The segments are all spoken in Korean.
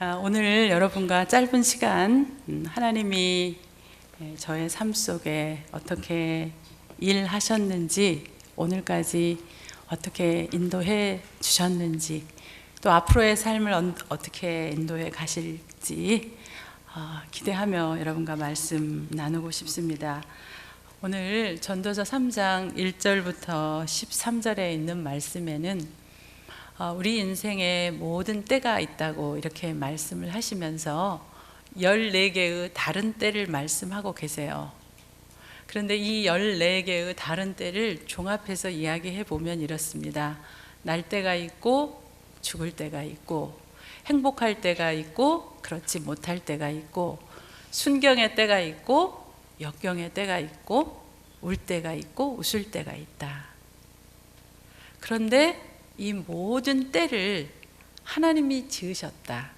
오늘 여러분과 짧은 시간 하나님이 저의 삶 속에 어떻게 일하셨는지, 오늘까지 어떻게 인도해 주셨는지, 또 앞으로의 삶을 어떻게 인도해 가실지 기대하며 여러분과 말씀 나누고 싶습니다. 오늘 전도서 3장 1절부터 13절에 있는 말씀에는 우리 인생에 모든 때가 있다고 이렇게 말씀을 하시면서 14개의 다른 때를 말씀하고 계세요. 그런데 이 14개의 다른 때를 종합해서 이야기해 보면 이렇습니다. 날 때가 있고 죽을 때가 있고, 행복할 때가 있고 그렇지 못할 때가 있고, 순경의 때가 있고 역경의 때가 있고, 울 때가 있고 웃을 때가 있다. 그런데 이 모든 때를 하나님이 지으셨다.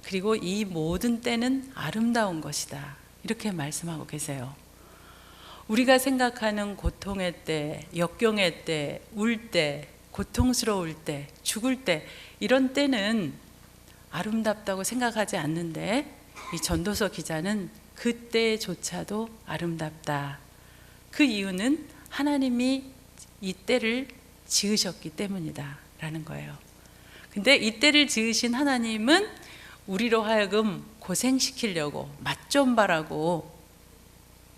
그리고 이 모든 때는 아름다운 것이다. 이렇게 말씀하고 계세요. 우리가 생각하는 고통의 때, 역경의 때, 울 때, 고통스러울 때, 죽을 때, 이런 때는 아름답다고 생각하지 않는데, 이 전도서 기자는 그 때조차도 아름답다. 그 이유는 하나님이 이 때를 지으셨기 때문이다 라는 거예요. 근데 이 때를 지으신 하나님은 우리로 하여금 고생시키려고, 맛 좀 봐라고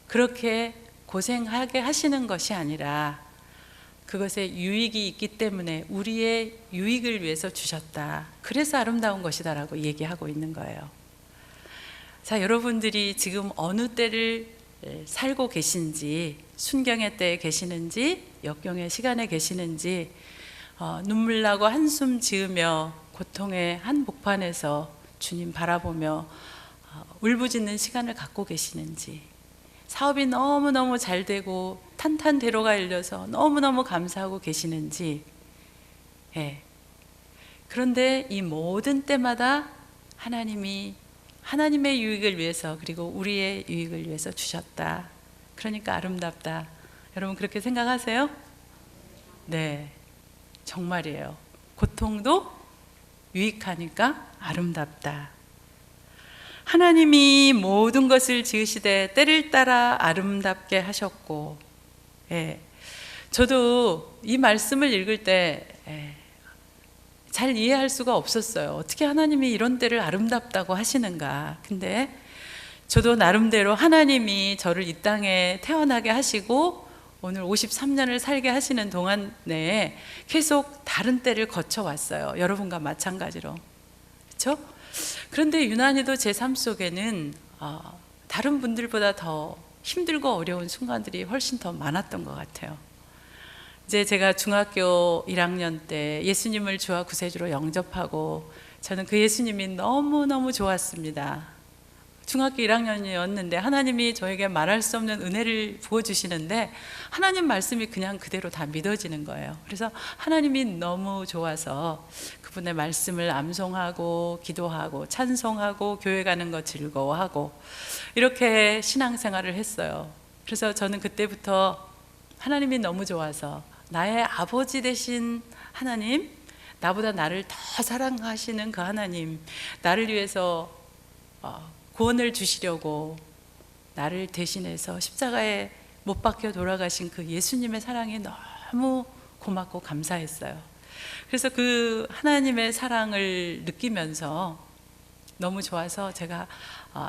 그렇게 고생하게 하시는 것이 아니라 그것에 유익이 있기 때문에 우리의 유익을 위해서 주셨다. 그래서 아름다운 것이다 라고 얘기하고 있는 거예요. 자, 여러분들이 지금 어느 때를 살고 계신지, 순경의 때에 계시는지 역경의 시간에 계시는지, 눈물 나고 한숨 지으며 고통의 한복판에서 주님 바라보며 울부짖는 시간을 갖고 계시는지, 사업이 너무너무 잘 되고 탄탄대로가 일려서 너무너무 감사하고 계시는지, 그런데 이 모든 때마다 하나님이 하나님의 유익을 위해서, 그리고 우리의 유익을 위해서 주셨다. 그러니까 아름답다. 여러분 그렇게 생각하세요? 네, 정말이에요. 고통도 유익하니까 아름답다. 하나님이 모든 것을 지으시되 때를 따라 아름답게 하셨고, 저도 이 말씀을 읽을 때 잘 이해할 수가 없었어요. 어떻게 하나님이 이런 때를 아름답다고 하시는가. 근데 저도 나름대로 하나님이 저를 이 땅에 태어나게 하시고 오늘 53년을 살게 하시는 동안 내에 계속 다른 때를 거쳐왔어요. 여러분과 마찬가지로. 그렇죠? 그런데 유난히도 제 삶 속에는 다른 분들보다 더 힘들고 어려운 순간들이 훨씬 더 많았던 것 같아요. 이제 제가 중학교 1학년 때 예수님을 주와 구세주로 영접하고 저는 그 예수님이 너무너무 좋았습니다. 중학교 1학년이었는데 하나님이 저에게 말할 수 없는 은혜를 부어주시는데 하나님 말씀이 그냥 그대로 다 믿어지는 거예요. 그래서 하나님이 너무 좋아서 그분의 말씀을 암송하고 기도하고 찬송하고 교회 가는 거 즐거워하고 이렇게 신앙생활을 했어요. 그래서 저는 그때부터 하나님이 너무 좋아서 나의 아버지 되신 하나님, 나보다 나를 더 사랑하시는 그 하나님, 나를 위해서 구원을 주시려고 나를 대신해서 십자가에 못 박혀 돌아가신 그 예수님의 사랑이 너무 고맙고 감사했어요. 그래서 그 하나님의 사랑을 느끼면서 너무 좋아서 제가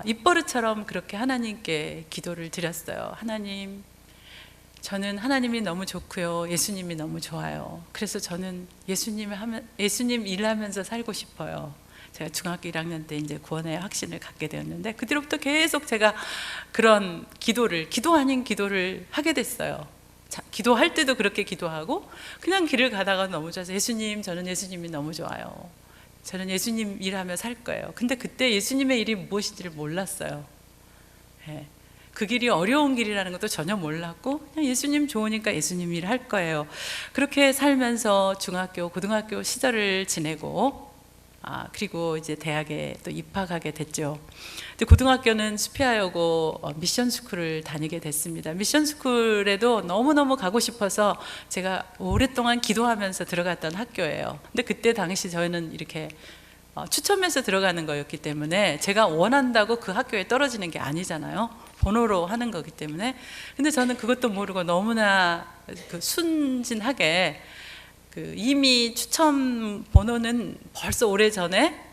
입버릇처럼 그렇게 하나님께 기도를 드렸어요. 하나님, 저는 하나님이 너무 좋고요, 예수님이 너무 좋아요. 그래서 저는 예수님 일하면서 살고 싶어요. 제가 중학교 1학년 때 이제 구원의 확신을 갖게 되었는데 그 뒤로부터 계속 제가 그런 기도 아닌 기도를 하게 됐어요. 자, 기도할 때도 그렇게 기도하고 그냥 길을 가다가 너무 좋아서 예수님, 저는 예수님이 너무 좋아요. 저는 예수님 일하며 살 거예요. 근데 그때 예수님의 일이 무엇인지를 몰랐어요. 그 길이 어려운 길이라는 것도 전혀 몰랐고 그냥 예수님 좋으니까 예수님 일 할 거예요. 그렇게 살면서 중학교, 고등학교 시절을 지내고 그리고 이제 대학에 또 입학하게 됐죠. 근데 고등학교는 수피아여고 미션 스쿨을 다니게 됐습니다. 미션 스쿨에도 너무너무 가고 싶어서 제가 오랫동안 기도하면서 들어갔던 학교예요. 근데 그때 당시 저희는 이렇게 추첨해서 들어가는 거였기 때문에 제가 원한다고 그 학교에 떨어지는 게 아니잖아요. 번호로 하는 거기 때문에. 근데 저는 그것도 모르고 너무나 그 순진하게 이미 추첨 번호는 벌써 오래전에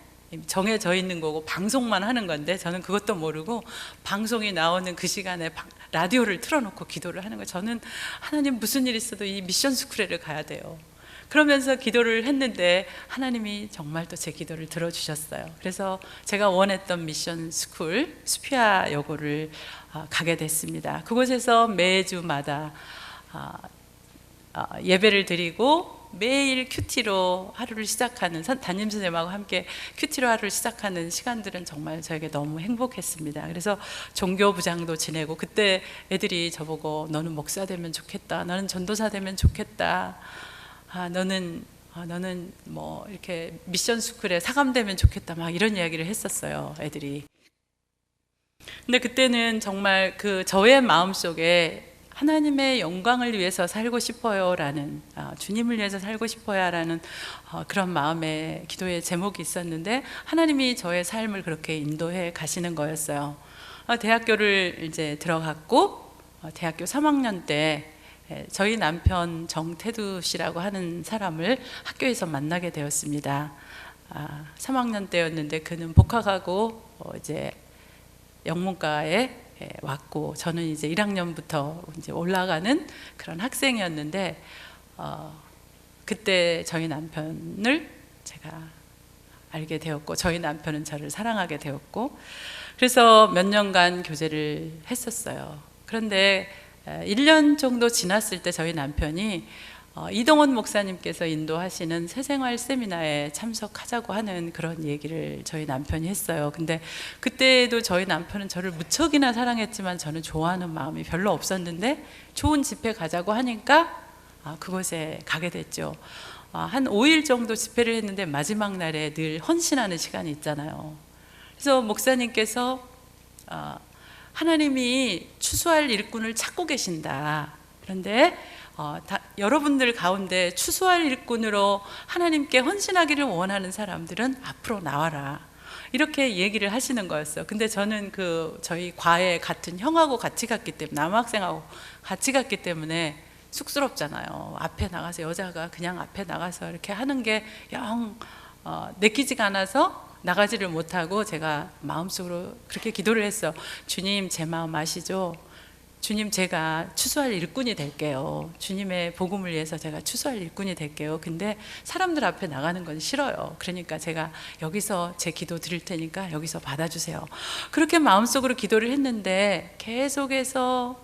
정해져 있는 거고 방송만 하는 건데 저는 그것도 모르고 방송이 나오는 그 시간에 라디오를 틀어놓고 기도를 하는 거예요. 저는 하나님 무슨 일 있어도 이 미션 스쿨에를 가야 돼요. 그러면서 기도를 했는데 하나님이 정말 또 제 기도를 들어주셨어요. 그래서 제가 원했던 미션 스쿨 수피아 여고를 가게 됐습니다. 그곳에서 매주마다 예배를 드리고 매일 큐티로 하루를 시작하는 담임 선생님하고 함께 큐티로 하루를 시작하는 시간들은 정말 저에게 너무 행복했습니다. 그래서 종교부장도 지내고 그때 애들이 저보고 너는 목사 되면 좋겠다, 너는 전도사 되면 좋겠다, 너는 뭐 이렇게 미션 스쿨에 사감되면 좋겠다, 막 이런 이야기를 했었어요, 애들이. 근데 그때는 정말 저의 마음속에 하나님의 영광을 위해서 살고 싶어요라는, 주님을 위해서 살고 싶어요라는 그런 마음의 기도의 제목이 있었는데 하나님이 저의 삶을 그렇게 인도해 가시는 거였어요. 대학교를 이제 들어갔고 대학교 3학년 때 저희 남편 정태두 씨라고 하는 사람을 학교에서 만나게 되었습니다. 3학년 때였는데 그는 복학하고 이제 영문과에 왔고 저는 이제 1학년부터 이제 올라가는 그런 학생이었는데 그때 저희 남편을 제가 알게 되었고 저희 남편은 저를 사랑하게 되었고 그래서 몇 년간 교제를 했었어요. 그런데 1년 정도 지났을 때 저희 남편이 이동원 목사님께서 인도하시는 새생활 세미나에 참석하자고 하는 그런 얘기를 저희 남편이 했어요. 근데 그때도 저희 남편은 저를 무척이나 사랑했지만 저는 좋아하는 마음이 별로 없었는데 좋은 집회 가자고 하니까 그곳에 가게 됐죠. 한 5일 정도 집회를 했는데 마지막 날에 늘 헌신하는 시간이 있잖아요. 그래서 목사님께서 하나님이 추수할 일꾼을 찾고 계신다. 그런데 여러분들 가운데 추수할 일꾼으로 하나님께 헌신하기를 원하는 사람들은 앞으로 나와라, 이렇게 얘기를 하시는 거였어요. 근데 저는 저희 과에 같은 형하고 같이 갔기 때문에, 남학생하고 같이 갔기 때문에 쑥스럽잖아요. 앞에 나가서 여자가 그냥 앞에 나가서 이렇게 하는 게 영 내키지가 않아서 나가지를 못하고 제가 마음속으로 그렇게 기도를 했어. 주님, 제 마음 아시죠? 주님, 제가 추수할 일꾼이 될게요. 주님의 복음을 위해서 제가 추수할 일꾼이 될게요. 근데 사람들 앞에 나가는 건 싫어요. 그러니까 제가 여기서 제 기도 드릴 테니까 여기서 받아주세요. 그렇게 마음속으로 기도를 했는데 계속해서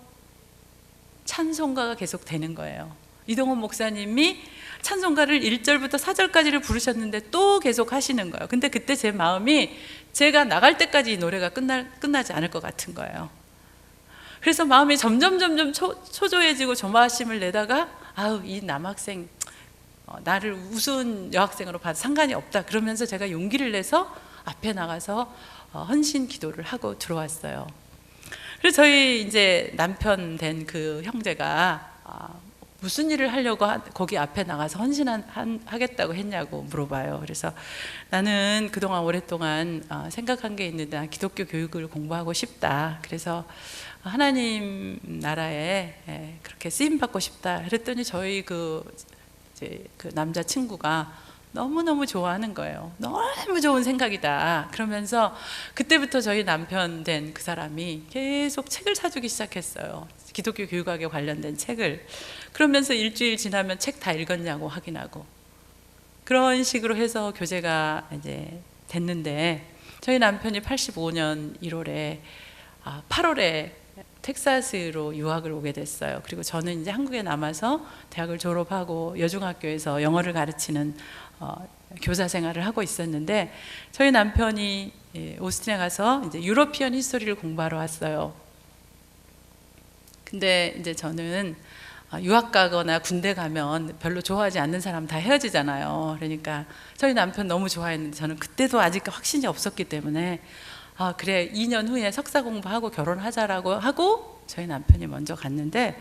찬송가가 계속 되는 거예요. 이동원 목사님이 찬송가를 1절부터 4절까지를 부르셨는데 또 계속 하시는 거예요. 근데 그때 제 마음이 제가 나갈 때까지 이 노래가 끝나지 않을 것 같은 거예요. 그래서 마음이 점점 초조해지고 조마심을 내다가 이 남학생 나를 우스운 여학생으로 봐도 상관이 없다, 그러면서 제가 용기를 내서 앞에 나가서 헌신 기도를 하고 들어왔어요. 그래서 저희 이제 남편 된 그 형제가 무슨 일을 하려고 거기 앞에 나가서 헌신하겠다고 했냐고 물어봐요. 그래서 나는 그동안 오랫동안 생각한 게 있는데 난 기독교 교육을 공부하고 싶다. 그래서 하나님 나라에 그렇게 쓰임 받고 싶다. 그랬더니 저희 그 남자 친구가 너무너무 좋아하는 거예요. 너무 좋은 생각이다. 그러면서 그때부터 저희 남편 된 그 사람이 계속 책을 사주기 시작했어요. 기독교 교육학에 관련된 책을. 그러면서 일주일 지나면 책 다 읽었냐고 확인하고, 그런 식으로 해서 교제가 이제 됐는데 저희 남편이 85년 1월에 8월에 텍사스로 유학을 오게 됐어요. 그리고 저는 이제 한국에 남아서 대학을 졸업하고 여중학교에서 영어를 가르치는 교사 생활을 하고 있었는데 저희 남편이 오스틴에 가서 이제 유러피언 히스토리를 공부하러 왔어요. 근데 이제 저는 유학 가거나 군대 가면 별로 좋아하지 않는 사람 다 헤어지잖아요. 그러니까 저희 남편 너무 좋아했는데 저는 그때도 아직 확신이 없었기 때문에 그래 2년 후에 석사 공부하고 결혼하자라고 하고 저희 남편이 먼저 갔는데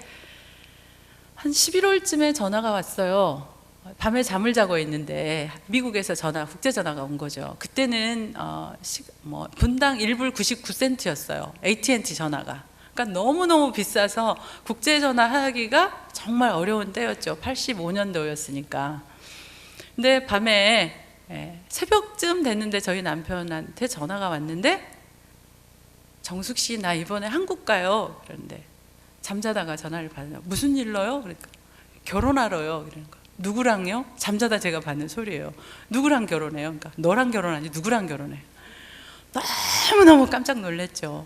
한 11월쯤에 전화가 왔어요. 밤에 잠을 자고 있는데 미국에서 국제 전화가 온 거죠. 그때는 분당 1불 99센트였어요. AT&T 전화가. 그러니까 너무너무 비싸서 국제 전화 하기가 정말 어려운 때였죠. 85년도였으니까. 근데 밤에 새벽쯤 됐는데 저희 남편한테 전화가 왔는데, 정숙 씨, 나 이번에 한국 가요. 그런데 잠자다가 전화를 받아요. 무슨 일로요? 그러니까 결혼하러요. 그러니까 누구랑요? 잠자다 제가 받는 소리예요. 누구랑 결혼해요? 그러니까 너랑 결혼하지 누구랑 결혼해? 너무너무 깜짝 놀랐죠.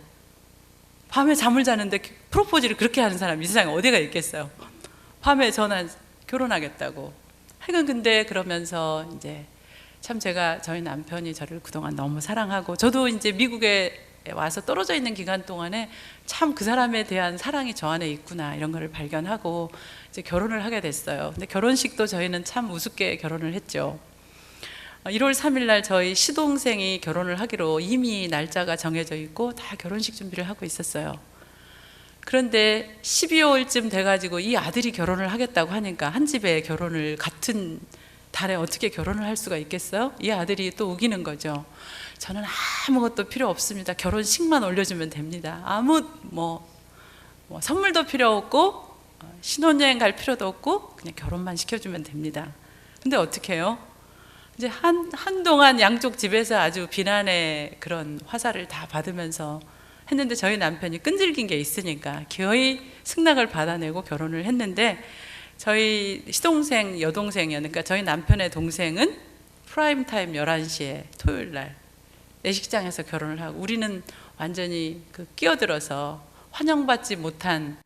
밤에 잠을 자는데 프로포즈를 그렇게 하는 사람이 이 세상에 어디가 있겠어요? 밤에 전화 결혼하겠다고. 하여간 근데 그러면서 이제 참 저희 남편이 저를 그동안 너무 사랑하고, 저도 이제 미국에 와서 떨어져 있는 기간 동안에 참 그 사람에 대한 사랑이 저 안에 있구나, 이런 거를 발견하고 이제 결혼을 하게 됐어요. 근데 결혼식도 저희는 참 우습게 결혼을 했죠. 1월 3일 날 저희 시동생이 결혼을 하기로 이미 날짜가 정해져 있고 다 결혼식 준비를 하고 있었어요. 그런데 12월쯤 돼가지고 이 아들이 결혼을 하겠다고 하니까, 한 집에 결혼을 같은 달에 어떻게 결혼을 할 수가 있겠어요? 이 아들이 또 우기는 거죠. 저는 아무것도 필요 없습니다. 결혼식만 올려주면 됩니다. 선물도 필요 없고 신혼여행 갈 필요도 없고 그냥 결혼만 시켜주면 됩니다. 근데 어떻게 해요? 이제 한동안 양쪽 집에서 아주 비난의 그런 화살을 다 받으면서 했는데, 저희 남편이 끈질긴 게 있으니까 거의 승낙을 받아내고 결혼을 했는데, 저희 시동생 여동생이었으니까 저희 남편의 동생은 프라임 타임 11시에 토요일 날 내식장에서 결혼을 하고, 우리는 완전히 끼어들어서 환영받지 못한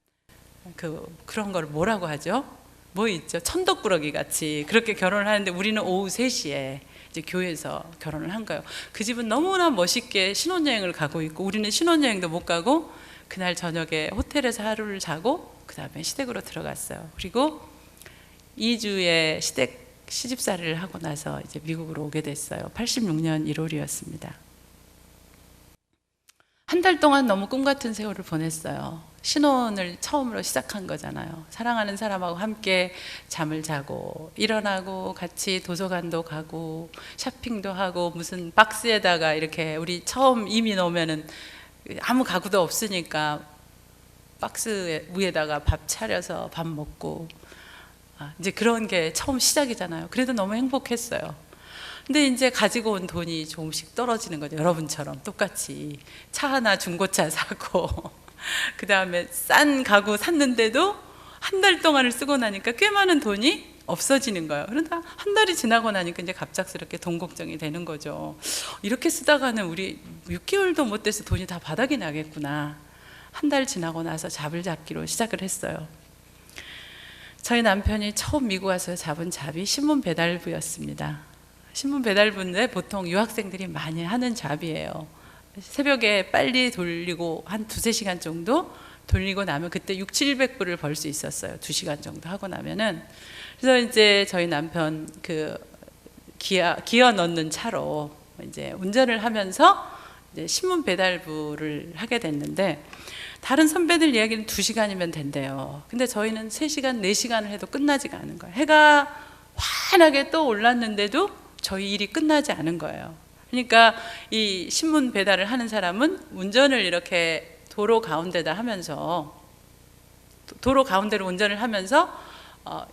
그런 걸 뭐라고 하죠? 뭐 있죠? 천덕꾸러기 같이 그렇게 결혼을 하는데, 우리는 오후 3시에 이제 교회에서 결혼을 한 거예요. 그 집은 너무나 멋있게 신혼여행을 가고 있고, 우리는 신혼여행도 못 가고 그날 저녁에 호텔에서 하루를 자고 그 다음에 시댁으로 들어갔어요. 그리고 2주의 시집살이를 하고 나서 이제 미국으로 오게 됐어요. 86년 1월이었습니다. 한 달 동안 너무 꿈 같은 세월을 보냈어요. 신혼을 처음으로 시작한 거잖아요. 사랑하는 사람하고 함께 잠을 자고 일어나고 같이 도서관도 가고 쇼핑도 하고, 무슨 박스에다가 이렇게, 우리 처음 이민 오면은 아무 가구도 없으니까 박스 위에다가 밥 차려서 밥 먹고, 이제 그런 게 처음 시작이잖아요. 그래도 너무 행복했어요. 근데 이제 가지고 온 돈이 조금씩 떨어지는 거죠. 여러분처럼 똑같이 차 하나 중고차 사고 그 다음에 싼 가구 샀는데도 한 달 동안을 쓰고 나니까 꽤 많은 돈이 없어지는 거예요. 그러다 한 달이 지나고 나니까 이제 갑작스럽게 돈 걱정이 되는 거죠. 이렇게 쓰다가는 우리 6개월도 못 돼서 돈이 다 바닥이 나겠구나. 한 달 지나고 나서 잡을 잡기로 시작을 했어요. 저희 남편이 처음 미국 와서 잡은 잡이 신문 배달부였습니다. 신문 배달부인데 보통 유학생들이 많이 하는 잡이에요. 새벽에 빨리 돌리고 한 2-3시간 정도 돌리고 나면 그때 600-700불을 벌 수 있었어요. 2시간 정도 하고 나면은. 그래서 이제 저희 남편 기어 넣는 차로 이제 운전을 하면서 이제 신문 배달부를 하게 됐는데, 다른 선배들 이야기는 2시간이면 된대요. 근데 저희는 3시간, 4시간을 해도 끝나지가 않은 거예요. 해가 환하게 또 올랐는데도 저희 일이 끝나지 않은 거예요. 그러니까 이 신문 배달을 하는 사람은 운전을 이렇게 도로 가운데다 하면서, 도로 가운데로 운전을 하면서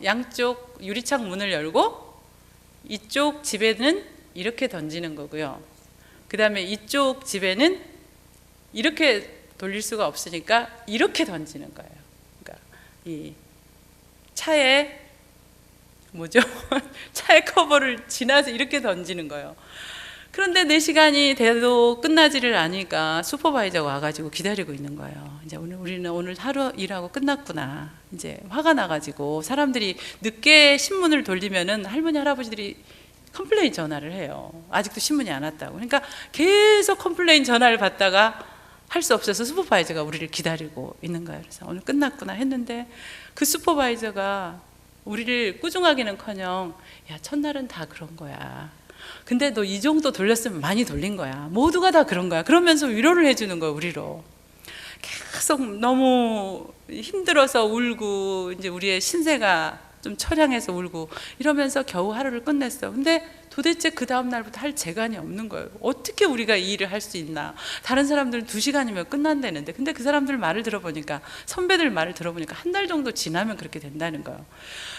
양쪽 유리창 문을 열고 이쪽 집에는 이렇게 던지는 거고요. 그 다음에 이쪽 집에는 이렇게 돌릴 수가 없으니까 이렇게 던지는 거예요. 그러니까 이 차에 차의 커버를 지나서 이렇게 던지는 거예요. 그런데 4시간이 돼도 끝나지를 않으니까 슈퍼바이저가 와가지고 기다리고 있는 거예요. 이제 우리는 오늘 하루 일하고 끝났구나. 이제 화가 나가지고 사람들이 늦게 신문을 돌리면은 할머니 할아버지들이 컴플레인 전화를 해요. 아직도 신문이 안 왔다고. 그러니까 계속 컴플레인 전화를 받다가 할 수 없어서 슈퍼바이저가 우리를 기다리고 있는 거예요. 그래서 오늘 끝났구나 했는데, 그 슈퍼바이저가 우리를 꾸중하기는커녕, 야, 첫날은 다 그런 거야. 근데 너 이 정도 돌렸으면 많이 돌린 거야. 모두가 다 그런 거야. 그러면서 위로를 해주는 거야, 우리로. 계속 너무 힘들어서 울고, 이제 우리의 신세가 좀 처량해서 울고 이러면서 겨우 하루를 끝냈어요. 근데 도대체 그 다음 날부터 할 재간이 없는 거예요. 어떻게 우리가 이 일을 할 수 있나. 다른 사람들은 2시간이면 끝난다는데, 근데 그 사람들 말을 들어보니까, 선배들 말을 들어보니까 한 달 정도 지나면 그렇게 된다는 거예요.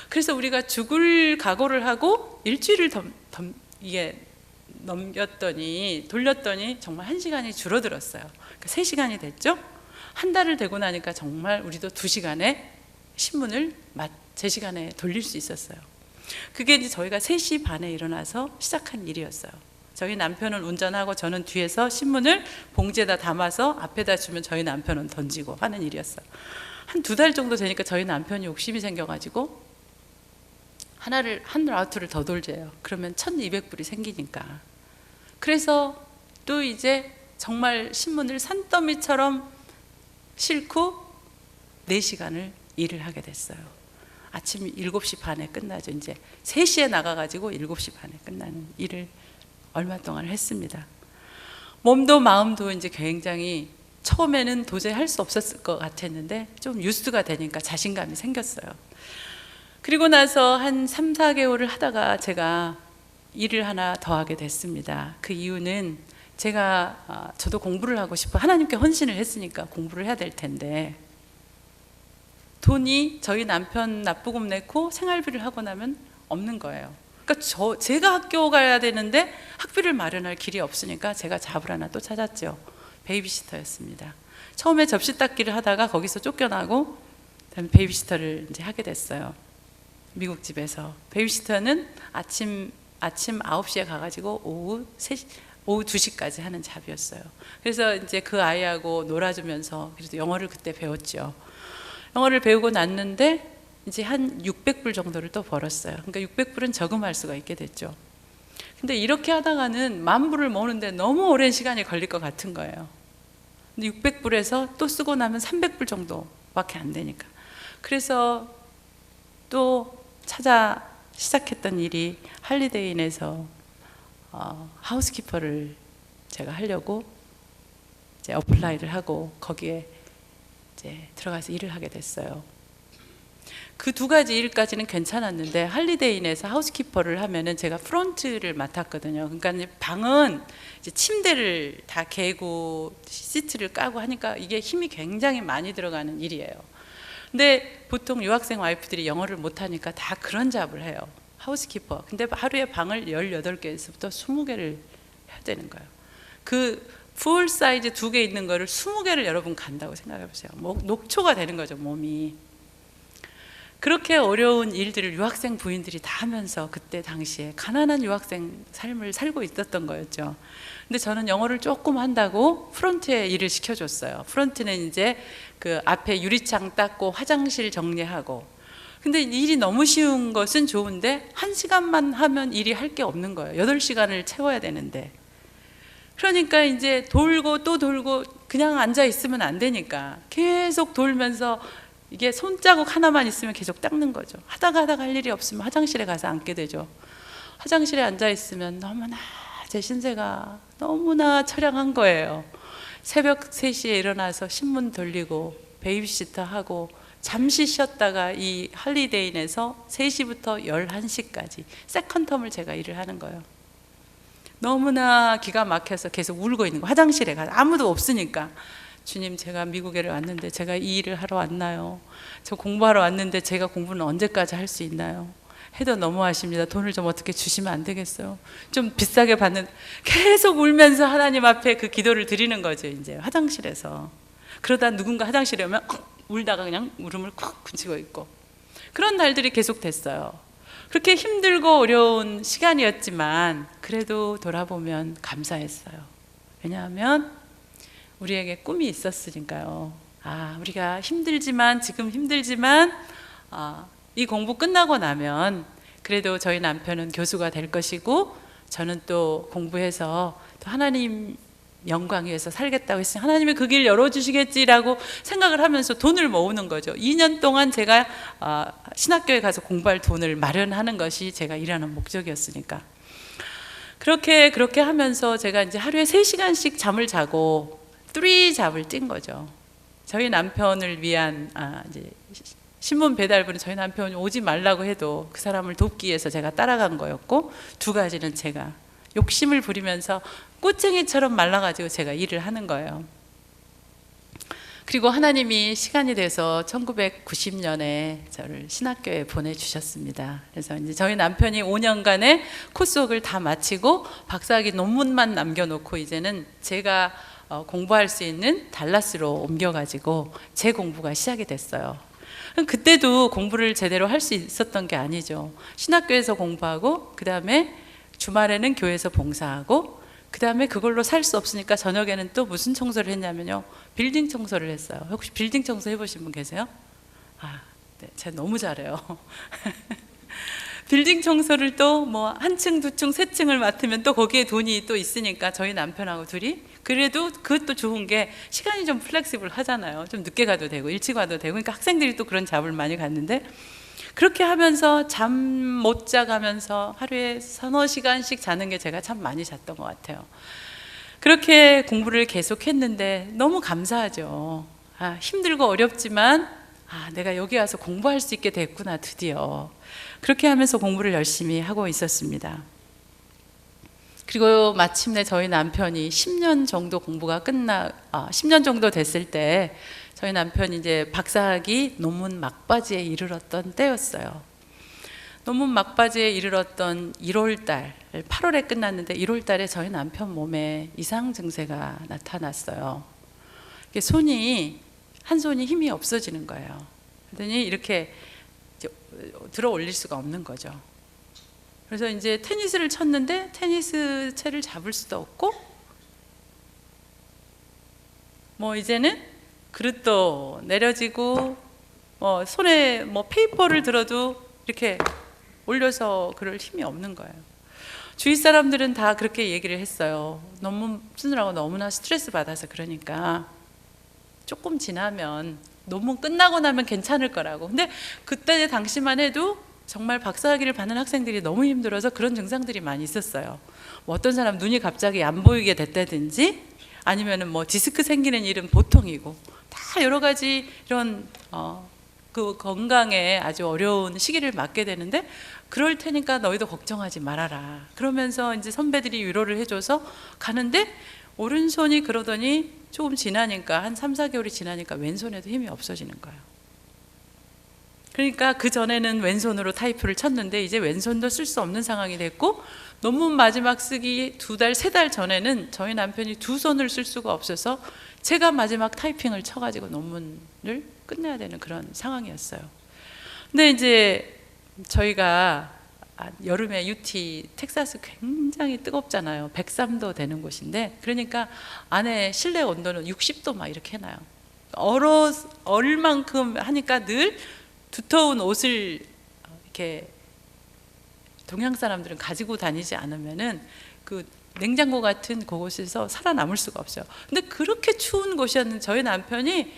그래서 우리가 죽을 각오를 하고 일주일을 이게 돌렸더니 정말 1시간이 줄어들었어요. 그러니까 3시간이 됐죠. 한 달을 되고 나니까 정말 우리도 2시간에 신문을 제 시간에 돌릴 수 있었어요. 그게 이제 저희가 3시 반에 일어나서 시작한 일이었어요. 저희 남편은 운전하고 저는 뒤에서 신문을 봉지에다 담아서 앞에다 주면 저희 남편은 던지고 하는 일이었어요. 한 2달 정도 되니까 저희 남편이 욕심이 생겨가지고 한 라우트를 더 돌려요. 그러면 1,200불이 생기니까. 그래서 또 이제 정말 신문을 산더미처럼 싣고 4시간을 일을 하게 됐어요. 아침 7시 반에 끝나죠. 이제 3시에 나가가지고 7시 반에 끝나는 일을 얼마 동안 했습니다. 몸도 마음도 이제 굉장히 처음에는 도저히 할 수 없었을 것 같았는데 좀 뉴스가 되니까 자신감이 생겼어요. 그리고 나서 한 3, 4개월을 하다가 제가 일을 하나 더 하게 됐습니다. 그 이유는 저도 공부를 하고 싶어, 하나님께 헌신을 했으니까 공부를 해야 될 텐데 돈이 저희 남편 납부금 내고 생활비를 하고 나면 없는 거예요. 그러니까 제가 학교 가야 되는데 학비를 마련할 길이 없으니까 제가 잡을 하나 또 찾았죠. 베이비시터였습니다. 처음에 접시 닦기를 하다가 거기서 쫓겨나고 그다음에 베이비시터를 이제 하게 됐어요. 미국 집에서. 베이비시터는 아침 9시에 가가지고 오후 2시까지 하는 잡이었어요. 그래서 이제 그 아이하고 놀아주면서 그래도 영어를 그때 배웠죠. 영어를 배우고 났는데 이제 한 600불 정도를 또 벌었어요. 그러니까 600불은 저금할 수가 있게 됐죠. 근데 이렇게 하다가는 10,000불을 모으는데 너무 오랜 시간이 걸릴 것 같은 거예요. 근데 600불에서 또 쓰고 나면 300불 정도밖에 안 되니까. 그래서 또 시작했던 일이 할리데이인에서 하우스키퍼를 제가 하려고 이제 어플라이를 하고 거기에 이제 들어가서 일을 하게 됐어요. 그 2가지 일까지는 괜찮았는데 할리데이인에서 하우스키퍼를 하면은 제가 프론트를 맡았거든요. 그러니까 이제 방은 이제 침대를 다 개고 시트를 까고 하니까 이게 힘이 굉장히 많이 들어가는 일이에요. 근데 보통 유학생 와이프들이 영어를 못하니까 다 그런 잡을 해요. 하우스키퍼. 근데 하루에 방을 18개에서부터 20개를 해야 되는 거예요. 그 풀 사이즈 2개 있는 거를 20개를 여러분 간다고 생각해 보세요. 녹초가 되는 거죠, 몸이. 그렇게 어려운 일들을 유학생 부인들이 다 하면서 그때 당시에 가난한 유학생 삶을 살고 있었던 거였죠. 근데 저는 영어를 조금 한다고 프론트에 일을 시켜줬어요. 프론트는 이제 그 앞에 유리창 닦고 화장실 정리하고. 근데 일이 너무 쉬운 것은 좋은데 1시간만 하면 일이 할 게 없는 거예요. 8시간을 채워야 되는데. 그러니까 이제 돌고 또 돌고 그냥 앉아 있으면 안 되니까 계속 돌면서 이게 손자국 하나만 있으면 계속 닦는 거죠. 하다가 할 일이 없으면 화장실에 가서 앉게 되죠. 화장실에 앉아 있으면 너무나 제 신세가 너무나 처량한 거예요. 새벽 3시에 일어나서 신문 돌리고 베이비시터 하고 잠시 쉬었다가 이 할리데이인에서 3시부터 11시까지 세컨텀을 제가 일을 하는 거예요. 너무나 기가 막혀서 계속 울고 있는 거. 화장실에 가서 아무도 없으니까 주님, 제가 미국에 왔는데 제가 이 일을 하러 왔나요? 저 공부하러 왔는데 제가 공부는 언제까지 할 수 있나요? 해도 너무하십니다. 돈을 좀 어떻게 주시면 안 되겠어요? 좀 비싸게 받는. 계속 울면서 하나님 앞에 그 기도를 드리는 거죠. 이제 화장실에서. 그러다 누군가 화장실에 오면 울다가 그냥 울음을 콱 붙이고 있고. 그런 날들이 계속 됐어요. 그렇게 힘들고 어려운 시간이었지만 그래도 돌아보면 감사했어요. 왜냐하면 우리에게 꿈이 있었으니까요. 우리가 지금 힘들지만 이 공부 끝나고 나면 그래도 저희 남편은 교수가 될 것이고 저는 또 공부해서 또 하나님 영광 위해서 살겠다고 했으니 하나님이 그 길 열어주시겠지라고 생각을 하면서 돈을 모으는 거죠. 2년 동안 제가 신학교에 가서 공부할 돈을 마련하는 것이 제가 일하는 목적이었으니까. 그렇게 하면서 제가 이제 하루에 3시간씩 잠을 자고 3잡을 찐 거죠. 저희 남편을 위한 이제 신문 배달부는 저희 남편이 오지 말라고 해도 그 사람을 돕기 위해서 제가 따라간 거였고, 두 가지는 제가 욕심을 부리면서 꽃쟁이처럼 말라가지고 제가 일을 하는 거예요. 그리고 하나님이 시간이 돼서 1990년에 저를 신학교에 보내주셨습니다. 그래서 이제 저희 남편이 5년간의 코스웍을 다 마치고 박사학위 논문만 남겨놓고 이제는 제가 공부할 수 있는 달라스로 옮겨가지고 제 공부가 시작이 됐어요. 그때도 공부를 제대로 할 수 있었던 게 아니죠. 신학교에서 공부하고, 그 다음에 주말에는 교회에서 봉사하고, 그 다음에 그걸로 살 수 없으니까 저녁에는 또 무슨 청소를 했냐면요, 빌딩 청소를 했어요. 혹시 빌딩 청소 해보신 분 계세요? 네, 제가 너무 잘해요. 빌딩 청소를 또 뭐 한 층, 두 층, 세 층을 맡으면 또 거기에 돈이 또 있으니까 저희 남편하고 둘이, 그래도 그것도 좋은 게 시간이 좀 플렉시블 하잖아요. 좀 늦게 가도 되고 일찍 와도 되고. 그러니까 학생들이 또 그런 잡을 많이 갔는데, 그렇게 하면서 잠 못 자가면서 하루에 3-4시간씩 자는 게 제가 참 많이 잤던 것 같아요. 그렇게 공부를 계속 했는데 너무 감사하죠. 힘들고 어렵지만 내가 여기 와서 공부할 수 있게 됐구나, 드디어. 그렇게 하면서 공부를 열심히 하고 있었습니다. 그리고 마침내 저희 남편이 10년 정도 공부가 10년 정도 됐을 때 저희 남편이 이제 박사학위 논문 막바지에 이르렀던 때였어요. 논문 막바지에 이르렀던 1월달, 8월에 끝났는데 1월달에 저희 남편 몸에 이상 증세가 나타났어요. 한 손이 힘이 없어지는 거예요. 그러더니 이렇게 들어 올릴 수가 없는 거죠. 그래서 이제 테니스를 쳤는데 테니스 채를 잡을 수도 없고, 뭐 이제는 그릇도 내려지고, 손에 페이퍼를 들어도 이렇게 올려서 그럴 힘이 없는 거예요. 주위 사람들은 다 그렇게 얘기를 했어요. 논문 쓰느라고 너무나 스트레스 받아서 그러니까 조금 지나면, 논문 끝나고 나면 괜찮을 거라고. 근데 그때 당시만 해도 정말 박사학위를 받는 학생들이 너무 힘들어서 그런 증상들이 많이 있었어요. 뭐 어떤 사람 눈이 갑자기 안 보이게 됐다든지, 아니면은 뭐 디스크 생기는 일은 보통이고, 다 여러 가지 이런 그 건강에 아주 어려운 시기를 맞게 되는데, 그럴 테니까 너희도 걱정하지 말아라. 그러면서 이제 선배들이 위로를 해줘서 가는데, 오른손이 그러더니 조금 지나니까, 한 3-4개월이 지나니까 왼손에도 힘이 없어지는 거예요. 그러니까 그 전에는 왼손으로 타이프를 쳤는데 이제 왼손도 쓸 수 없는 상황이 됐고, 논문 마지막 쓰기 2달, 3달 전에는 저희 남편이 두 손을 쓸 수가 없어서 제가 마지막 타이핑을 쳐가지고 논문을 끝내야 되는 그런 상황이었어요. 근데 이제 저희가 여름에 UT 텍사스 굉장히 뜨겁잖아요. 103도 되는 곳인데, 그러니까 안에 실내 온도는 60도 막 이렇게 해놔요. 얼 만큼 하니까 늘 두터운 옷을 이렇게 동양 사람들은 가지고 다니지 않으면은 그 냉장고 같은 그곳에서 살아남을 수가 없어요. 근데 그렇게 추운 곳이었는데 저희 남편이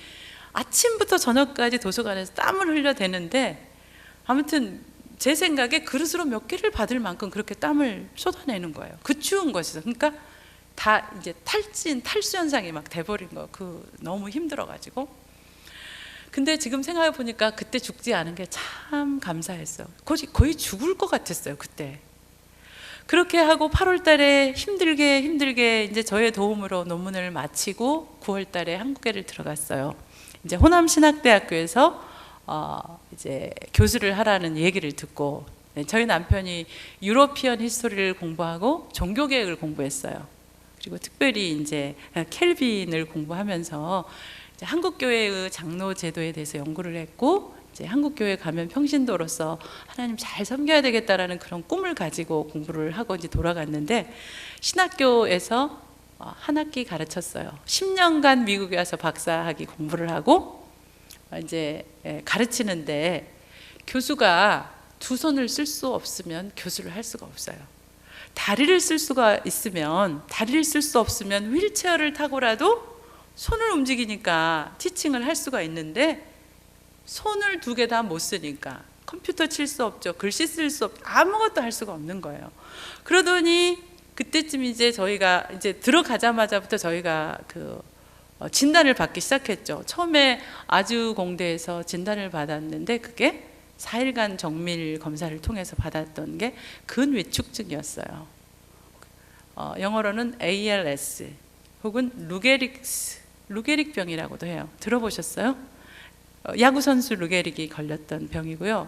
아침부터 저녁까지 도서관에서 땀을 흘려대는데, 아무튼 제 생각에 그릇으로 몇 개를 받을 만큼 그렇게 땀을 쏟아내는 거예요. 그 추운 곳에서. 그러니까 다 이제 탈수 현상이 막 돼버린 거. 너무 힘들어가지고. 근데 지금 생각해 보니까 그때 죽지 않은 게 참 감사했어요. 거의 죽을 것 같았어요, 그때. 그렇게 하고 8월 달에 힘들게 이제 저의 도움으로 논문을 마치고 9월 달에 한국계를 들어갔어요. 이제 호남신학대학교에서 이제 교수를 하라는 얘기를 듣고, 저희 남편이 유로피언 히스토리를 공부하고 종교개혁을 공부했어요. 그리고 특별히 이제 켈빈을 공부하면서 이제 한국교회의 장로 제도에 대해서 연구를 했고, 이제 한국교회 가면 평신도로서 하나님 잘 섬겨야 되겠다라는 그런 꿈을 가지고 공부를 하고 이제 돌아갔는데, 신학교에서 한 학기 가르쳤어요. 10년간 미국에 와서 박사학위 공부를 하고 이제 가르치는데, 교수가 두 손을 쓸 수 없으면 교수를 할 수가 없어요. 다리를 쓸 수가 있으면, 다리를 쓸 수 없으면 휠체어를 타고라도 손을 움직이니까 티칭을 할 수가 있는데, 손을 2개 다 못 쓰니까 컴퓨터 칠 수 없죠. 글씨 쓸 수 없죠. 아무것도 할 수가 없는 거예요. 그러더니 그때쯤 이제 저희가 이제 들어가자마자부터 저희가 그 진단을 받기 시작했죠. 처음에 아주공대에서 진단을 받았는데 그게 4일간 정밀 검사를 통해서 받았던 게 근위축증이었어요. 영어로는 ALS 혹은 루게릭병이라고도 해요. 들어보셨어요? 야구선수 루게릭이 걸렸던 병이고요.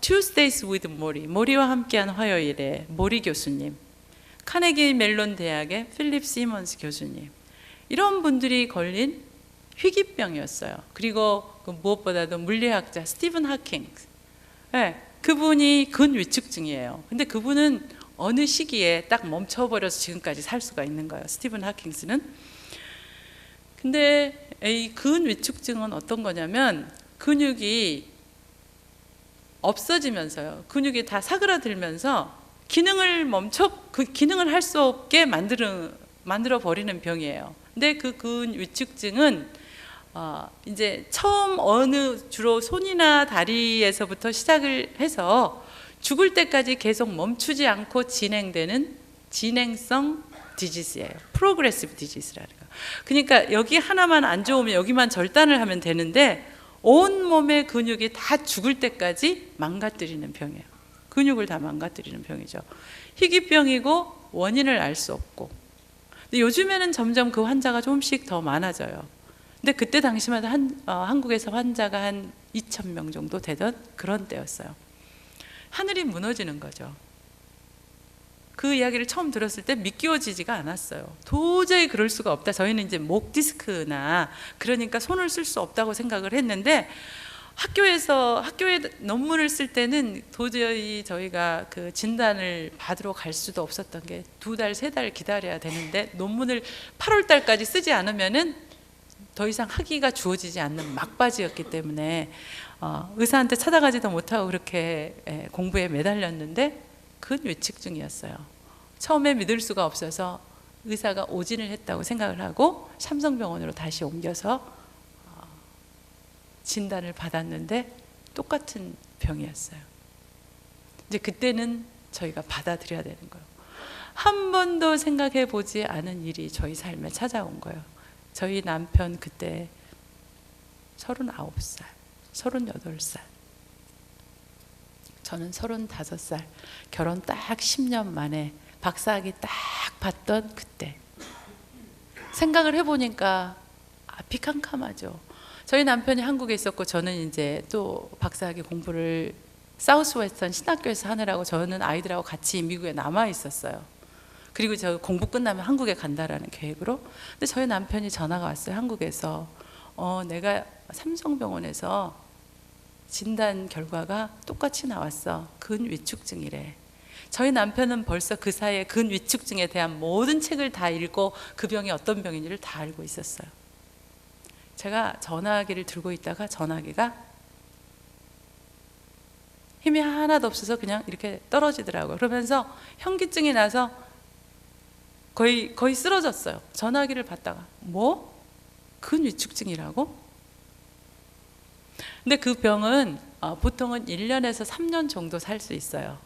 Tuesdays with Mori, 모리와 함께한 화요일에 모리 교수님, 카네기 멜론 대학의 필립 시먼스 교수님, 이런 분들이 걸린 희귀병이었어요. 그리고 무엇보다도 물리학자 스티븐 하킹스, 네, 그분이 근위축증이에요. 근데 그분은 어느 시기에 딱 멈춰버려서 지금까지 살 수가 있는 거예요, 스티븐 하킹스는. 근데 이 근위축증은 어떤 거냐면 근육이 없어지면서요, 근육이 다 사그라들면서 그 기능을 할 수 없게 만들어 버리는 병이에요. 근데 그 근위축증은 이제 처음 주로 손이나 다리에서부터 시작을 해서 죽을 때까지 계속 멈추지 않고 진행되는 진행성 디지스예요. 프로그레시브 디지스라는 거. 그러니까 여기 하나만 안 좋으면 여기만 절단을 하면 되는데 온 몸의 근육이 다 죽을 때까지 망가뜨리는 병이에요. 근육을 다 망가뜨리는 병이죠. 희귀병이고 원인을 알 수 없고. 근데 요즘에는 점점 그 환자가 조금씩 더 많아져요. 근데 그때 당시만 한국에서 환자가 한 2,000명 정도 되던 그런 때였어요. 하늘이 무너지는 거죠. 그 이야기를 처음 들었을 때 믿겨지지가 않았어요. 도저히 그럴 수가 없다. 저희는 이제 목 디스크나 그러니까 손을 쓸 수 없다고 생각을 했는데 학교에 논문을 쓸 때는 도저히 저희가 그 진단을 받으러 갈 수도 없었던 게 2달, 3달 기다려야 되는데 논문을 8월 달까지 쓰지 않으면은 더 이상 학위가 주어지지 않는 막바지였기 때문에 의사한테 찾아가지도 못하고 그렇게 공부에 매달렸는데 근위축증이었어요. 처음에 믿을 수가 없어서 의사가 오진을 했다고 생각을 하고 삼성병원으로 다시 옮겨서 진단을 받았는데 똑같은 병이었어요. 이제 그때는 저희가 받아들여야 되는 거예요. 한 번도 생각해 보지 않은 일이 저희 삶에 찾아온 거예요. 저희 남편 그때 39살, 38살, 저는 35살, 결혼 딱 10년 만에 박사학위 딱 받던 그때 생각을 해보니까 피캄캄하죠. 저희 남편이 한국에 있었고 저는 이제 또 박사학위 공부를 사우스웨스턴 신학교에서 하느라고 저는 아이들하고 같이 미국에 남아 있었어요. 그리고 저 공부 끝나면 한국에 간다라는 계획으로. 근데 저희 남편이 전화가 왔어요. 한국에서 내가 삼성병원에서 진단 결과가 똑같이 나왔어. 근위축증이래. 저희 남편은 벌써 그 사이에 근위축증에 대한 모든 책을 다 읽고 그 병이 어떤 병인지를 다 알고 있었어요. 제가 전화기를 들고 있다가 전화기가 힘이 하나도 없어서 그냥 이렇게 떨어지더라고요. 그러면서 현기증이 나서 거의 쓰러졌어요. 전화기를 받다가 뭐? 근위축증이라고? 근데 그 병은 보통은 1년에서 3년 정도 살 수 있어요.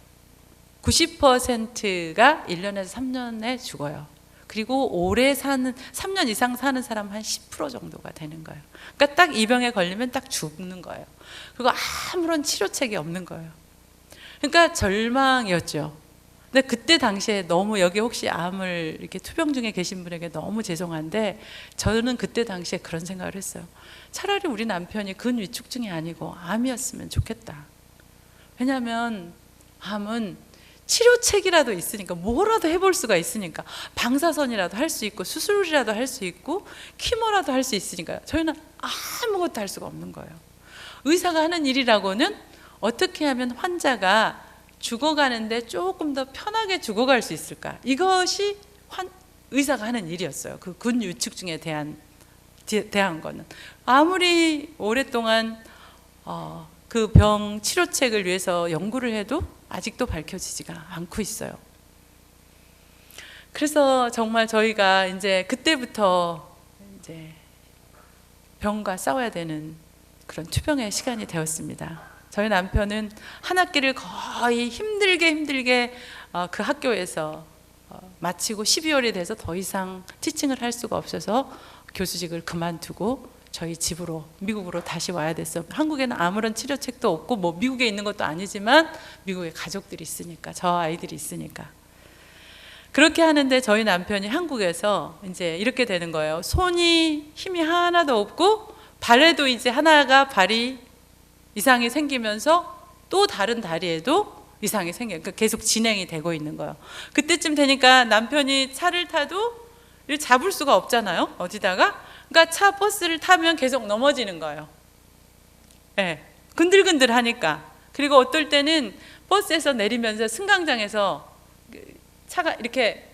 90%가 1년에서 3년에 죽어요. 그리고 오래 3년 이상 사는 사람 한 10% 정도가 되는 거예요. 그러니까 딱 이 병에 걸리면 딱 죽는 거예요. 그리고 아무런 치료책이 없는 거예요. 그러니까 절망이었죠. 근데 그때 당시에 너무, 여기 혹시 암을 이렇게 투병 중에 계신 분에게 너무 죄송한데 저는 그때 당시에 그런 생각을 했어요. 차라리 우리 남편이 근위축증이 아니고 암이었으면 좋겠다. 왜냐하면 암은 치료책이라도 있으니까, 뭐라도 해볼 수가 있으니까, 방사선이라도 할 수 있고 수술이라도 할 수 있고 키모라도 할 수 있으니까 저희는 아무것도 할 수가 없는 거예요. 의사가 하는 일이라고는 어떻게 하면 환자가 죽어가는데 조금 더 편하게 죽어갈 수 있을까, 이것이 의사가 하는 일이었어요. 그 근위축증에 대한 거는 아무리 오랫동안 그 병 치료책을 위해서 연구를 해도 아직도 밝혀지지가 않고 있어요. 그래서 정말 저희가 이제 그때부터 이제 병과 싸워야 되는 그런 투병의 시간이 되었습니다. 저희 남편은 한 학기를 거의 힘들게 그 학교에서 마치고 12월이 돼서 더 이상 티칭을 할 수가 없어서 교수직을 그만두고 저희 집으로 미국으로 다시 와야 됐어요. 한국에는 아무런 치료책도 없고 뭐 미국에 있는 것도 아니지만 미국에 가족들이 있으니까, 저 아이들이 있으니까. 그렇게 하는데 저희 남편이 한국에서 이제 이렇게 되는 거예요. 손이 힘이 하나도 없고 발에도 이제 하나가 발이 이상이 생기면서 또 다른 다리에도 이상이 생겨요. 그러니까 계속 진행이 되고 있는 거예요. 그때쯤 되니까 남편이 차를 타도 잡을 수가 없잖아요, 어디다가. 그러니까 차 버스를 타면 계속 넘어지는 거예요. 네, 근들근들 하니까. 그리고 어떨 때는 버스에서 내리면서 승강장에서 차가 이렇게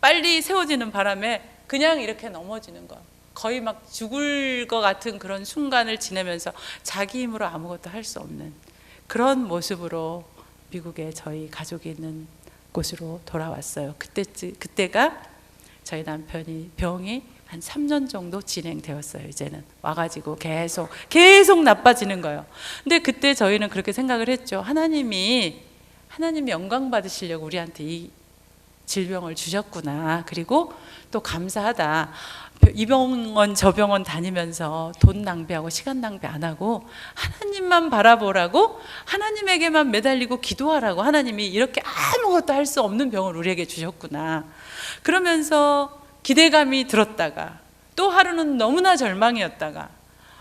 빨리 세워지는 바람에 그냥 이렇게 넘어지는 거예요. 거의 막 죽을 것 같은 그런 순간을 지내면서 자기 힘으로 아무것도 할 수 없는 그런 모습으로 미국에 저희 가족이 있는 곳으로 돌아왔어요. 그때가 저희 남편이 병이 한 3년 정도 진행되었어요. 이제는 와가지고 계속 나빠지는 거예요. 근데 그때 저희는 그렇게 생각을 했죠. 하나님이 영광 받으시려고 우리한테 이 질병을 주셨구나. 그리고 또 감사하다. 이 병원 저 병원 다니면서 돈 낭비하고 시간 낭비 안 하고 하나님만 바라보라고, 하나님에게만 매달리고 기도하라고 하나님이 이렇게 아무것도 할 수 없는 병을 우리에게 주셨구나. 그러면서 기대감이 들었다가 또 하루는 너무나 절망이었다가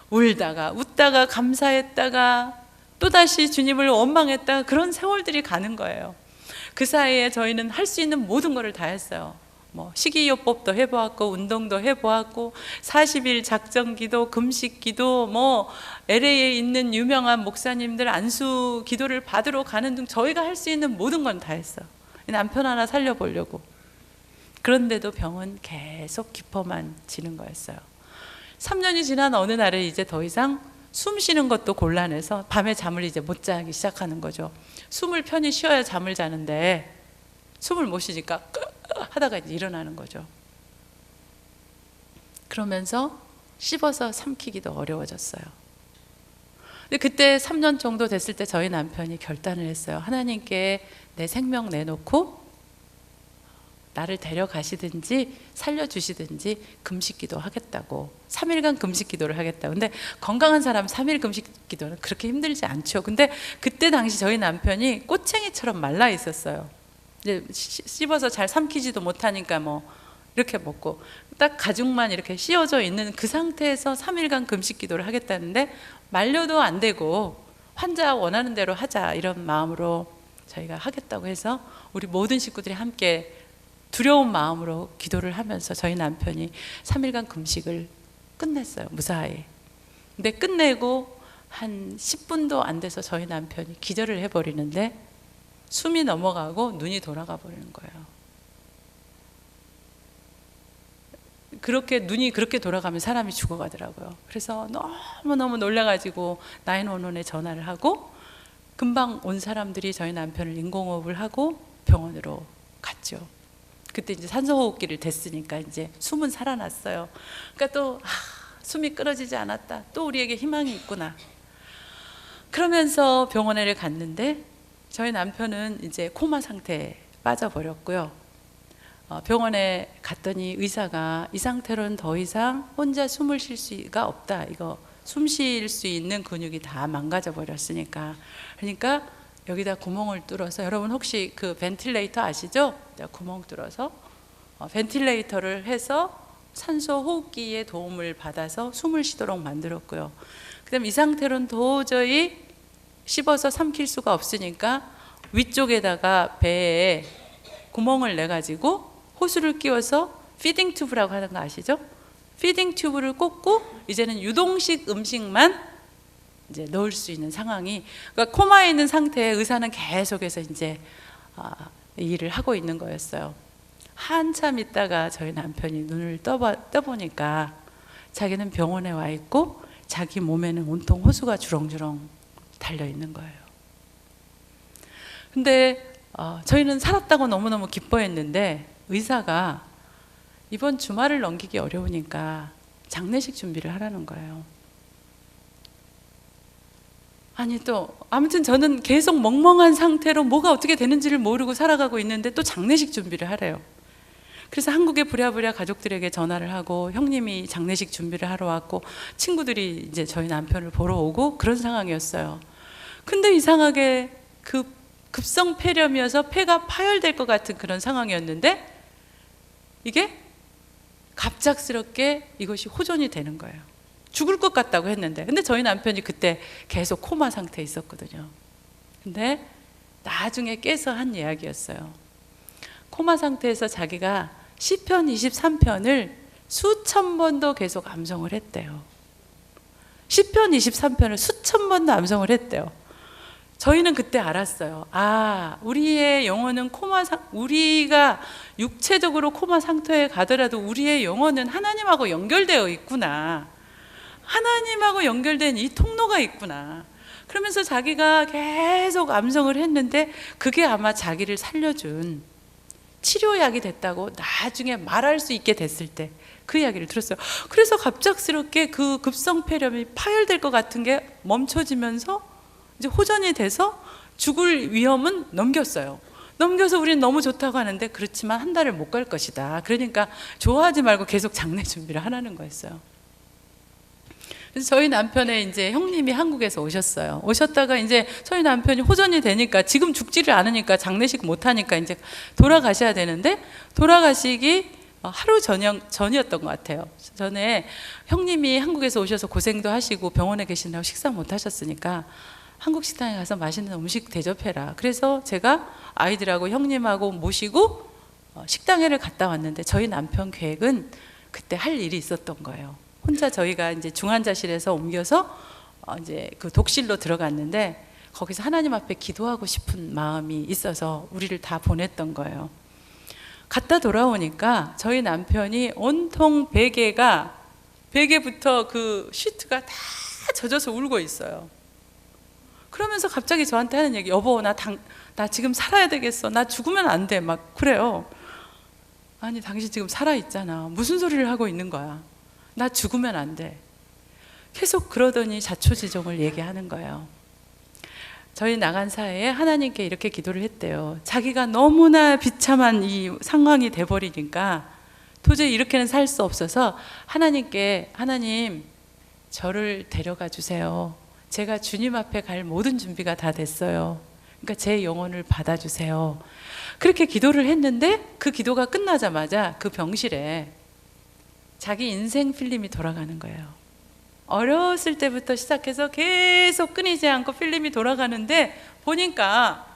울다가 웃다가 감사했다가 또다시 주님을 원망했다가 그런 세월들이 가는 거예요. 그 사이에 저희는 할 수 있는 모든 것을 다 했어요. 뭐 식이요법도 해보았고 운동도 해보았고 40일 작정기도, 금식기도, 뭐 LA에 있는 유명한 목사님들 안수 기도를 받으러 가는 등 저희가 할 수 있는 모든 건 다 했어요. 남편 하나 살려보려고. 그런데도 병은 계속 깊어만 지는 거였어요. 3년이 지난 어느 날에 이제 더 이상 숨 쉬는 것도 곤란해서 밤에 잠을 이제 못 자기 시작하는 거죠. 숨을 편히 쉬어야 잠을 자는데 숨을 못 쉬니까 하다가 이제 일어나는 거죠. 그러면서 씹어서 삼키기도 어려워졌어요. 근데 그때 3년 정도 됐을 때 저희 남편이 결단을 했어요. 하나님께 내 생명 내놓고 나를 데려가시든지 살려주시든지 금식기도 하겠다고. 3일간 금식기도를 하겠다고. 근데 건강한 사람 3일 금식기도는 그렇게 힘들지 않죠. 근데 그때 당시 저희 남편이 꼬챙이처럼 말라 있었어요. 이제 씹어서 잘 삼키지도 못하니까 뭐 이렇게 먹고 딱 가죽만 이렇게 씌워져 있는 그 상태에서 3일간 금식기도를 하겠다는데 말려도 안 되고 환자 원하는 대로 하자 이런 마음으로 저희가 하겠다고 해서 우리 모든 식구들이 함께 두려운 마음으로 기도를 하면서 저희 남편이 3일간 금식을 끝냈어요. 무사히. 근데 끝내고 한 10분도 안 돼서 저희 남편이 기절을 해버리는데 숨이 넘어가고 눈이 돌아가 버리는 거예요. 눈이 그렇게 돌아가면 사람이 죽어가더라고요. 그래서 너무너무 놀라가지고 911에 전화를 하고 금방 온 사람들이 저희 남편을 인공호흡을 하고 병원으로 갔죠. 그때 이제 산소호흡기를 댔으니까 이제 숨은 살아났어요. 그러니까 또 숨이 끊어지지 않았다. 또 우리에게 희망이 있구나. 그러면서 병원에 갔는데 저희 남편은 이제 코마 상태에 빠져버렸고요. 병원에 갔더니 의사가 이 상태로는 더 이상 혼자 숨을 쉴 수가 없다. 이거 숨 쉴 수 있는 근육이 다 망가져 버렸으니까. 그러니까 여기다 구멍을 뚫어서, 여러분 혹시 그 벤틸레이터 아시죠? 구멍 뚫어서 벤틸레이터를 해서 산소 호흡기의 도움을 받아서 숨을 쉬도록 만들었고요. 그다음 이 상태로는 도저히 씹어서 삼킬 수가 없으니까 위쪽에다가 배에 구멍을 내 가지고 호수를 끼워서 피딩 튜브라고 하는 거 아시죠? 피딩 튜브를 꽂고 이제는 유동식 음식만 이제 넣을 수 있는 상황이, 그러니까 코마에 있는 상태에 의사는 계속해서 이제 일을 하고 있는 거였어요. 한참 있다가 저희 남편이 눈을 떠보니까 자기는 병원에 와 있고 자기 몸에는 온통 호수가 주렁주렁 달려 있는 거예요. 근데 저희는 살았다고 너무너무 기뻐했는데 의사가 이번 주말을 넘기기 어려우니까 장례식 준비를 하라는 거예요. 아니 또 아무튼 저는 계속 멍멍한 상태로 뭐가 어떻게 되는지를 모르고 살아가고 있는데 또 장례식 준비를 하래요. 그래서 한국에 부랴부랴 가족들에게 전화를 하고 형님이 장례식 준비를 하러 왔고 친구들이 이제 저희 남편을 보러 오고 그런 상황이었어요. 근데 이상하게 그 급성 폐렴이어서 폐가 파열될 것 같은 그런 상황이었는데 이게 갑작스럽게 이것이 호전이 되는 거예요. 죽을 것 같다고 했는데, 근데 저희 남편이 그때 계속 코마 상태에 있었거든요. 근데 나중에 깨서 한 이야기였어요. 코마 상태에서 자기가 시편 23편을 수천 번도 계속 암송을 했대요. 시편 23편을 수천 번도 암송을 했대요. 저희는 그때 알았어요. 아, 우리의 영혼은 우리가 육체적으로 코마 상태에 가더라도 우리의 영혼은 하나님하고 연결되어 있구나. 하나님하고 연결된 이 통로가 있구나. 그러면서 자기가 계속 암송을 했는데 그게 아마 자기를 살려준 치료약이 됐다고 나중에 말할 수 있게 됐을 때 그 이야기를 들었어요. 그래서 갑작스럽게 그 급성폐렴이 파열될 것 같은 게 멈춰지면서 이제 호전이 돼서 죽을 위험은 넘겼어요. 넘겨서 우리는 너무 좋다고 하는데 그렇지만 한 달을 못 갈 것이다. 그러니까 좋아하지 말고 계속 장례 준비를 하라는 거였어요. 그래서 저희 남편의 이제 형님이 한국에서 오셨어요. 오셨다가 이제 저희 남편이 호전이 되니까 지금 죽지를 않으니까 장례식 못 하니까 이제 돌아가셔야 되는데 돌아가시기 하루 전이었던 것 같아요. 전에 형님이 한국에서 오셔서 고생도 하시고 병원에 계신다고 식사 못 하셨으니까 한국 식당에 가서 맛있는 음식 대접해라. 그래서 제가 아이들하고 형님하고 모시고 식당회를 갔다 왔는데 저희 남편 계획은 그때 할 일이 있었던 거예요. 혼자 저희가 이제 중환자실에서 옮겨서 이제 그 독실로 들어갔는데 거기서 하나님 앞에 기도하고 싶은 마음이 있어서 우리를 다 보냈던 거예요. 갔다 돌아오니까 저희 남편이 온통 베개부터 그 시트가 다 젖어서 울고 있어요. 그러면서 갑자기 저한테 하는 얘기, 여보 나 지금 살아야 되겠어. 나 죽으면 안 돼. 막 그래요. 아니 당신 지금 살아있잖아. 무슨 소리를 하고 있는 거야. 나 죽으면 안 돼. 계속 그러더니 자초지종을 얘기하는 거예요. 저희 나간 사이에 하나님께 이렇게 기도를 했대요. 자기가 너무나 비참한 이 상황이 돼버리니까 도저히 이렇게는 살 수 없어서 하나님께, 하나님 저를 데려가 주세요. 제가 주님 앞에 갈 모든 준비가 다 됐어요. 그러니까 제 영혼을 받아주세요. 그렇게 기도를 했는데 그 기도가 끝나자마자 그 병실에 자기 인생 필름이 돌아가는 거예요. 어렸을 때부터 시작해서 계속 끊이지 않고 필름이 돌아가는데 보니까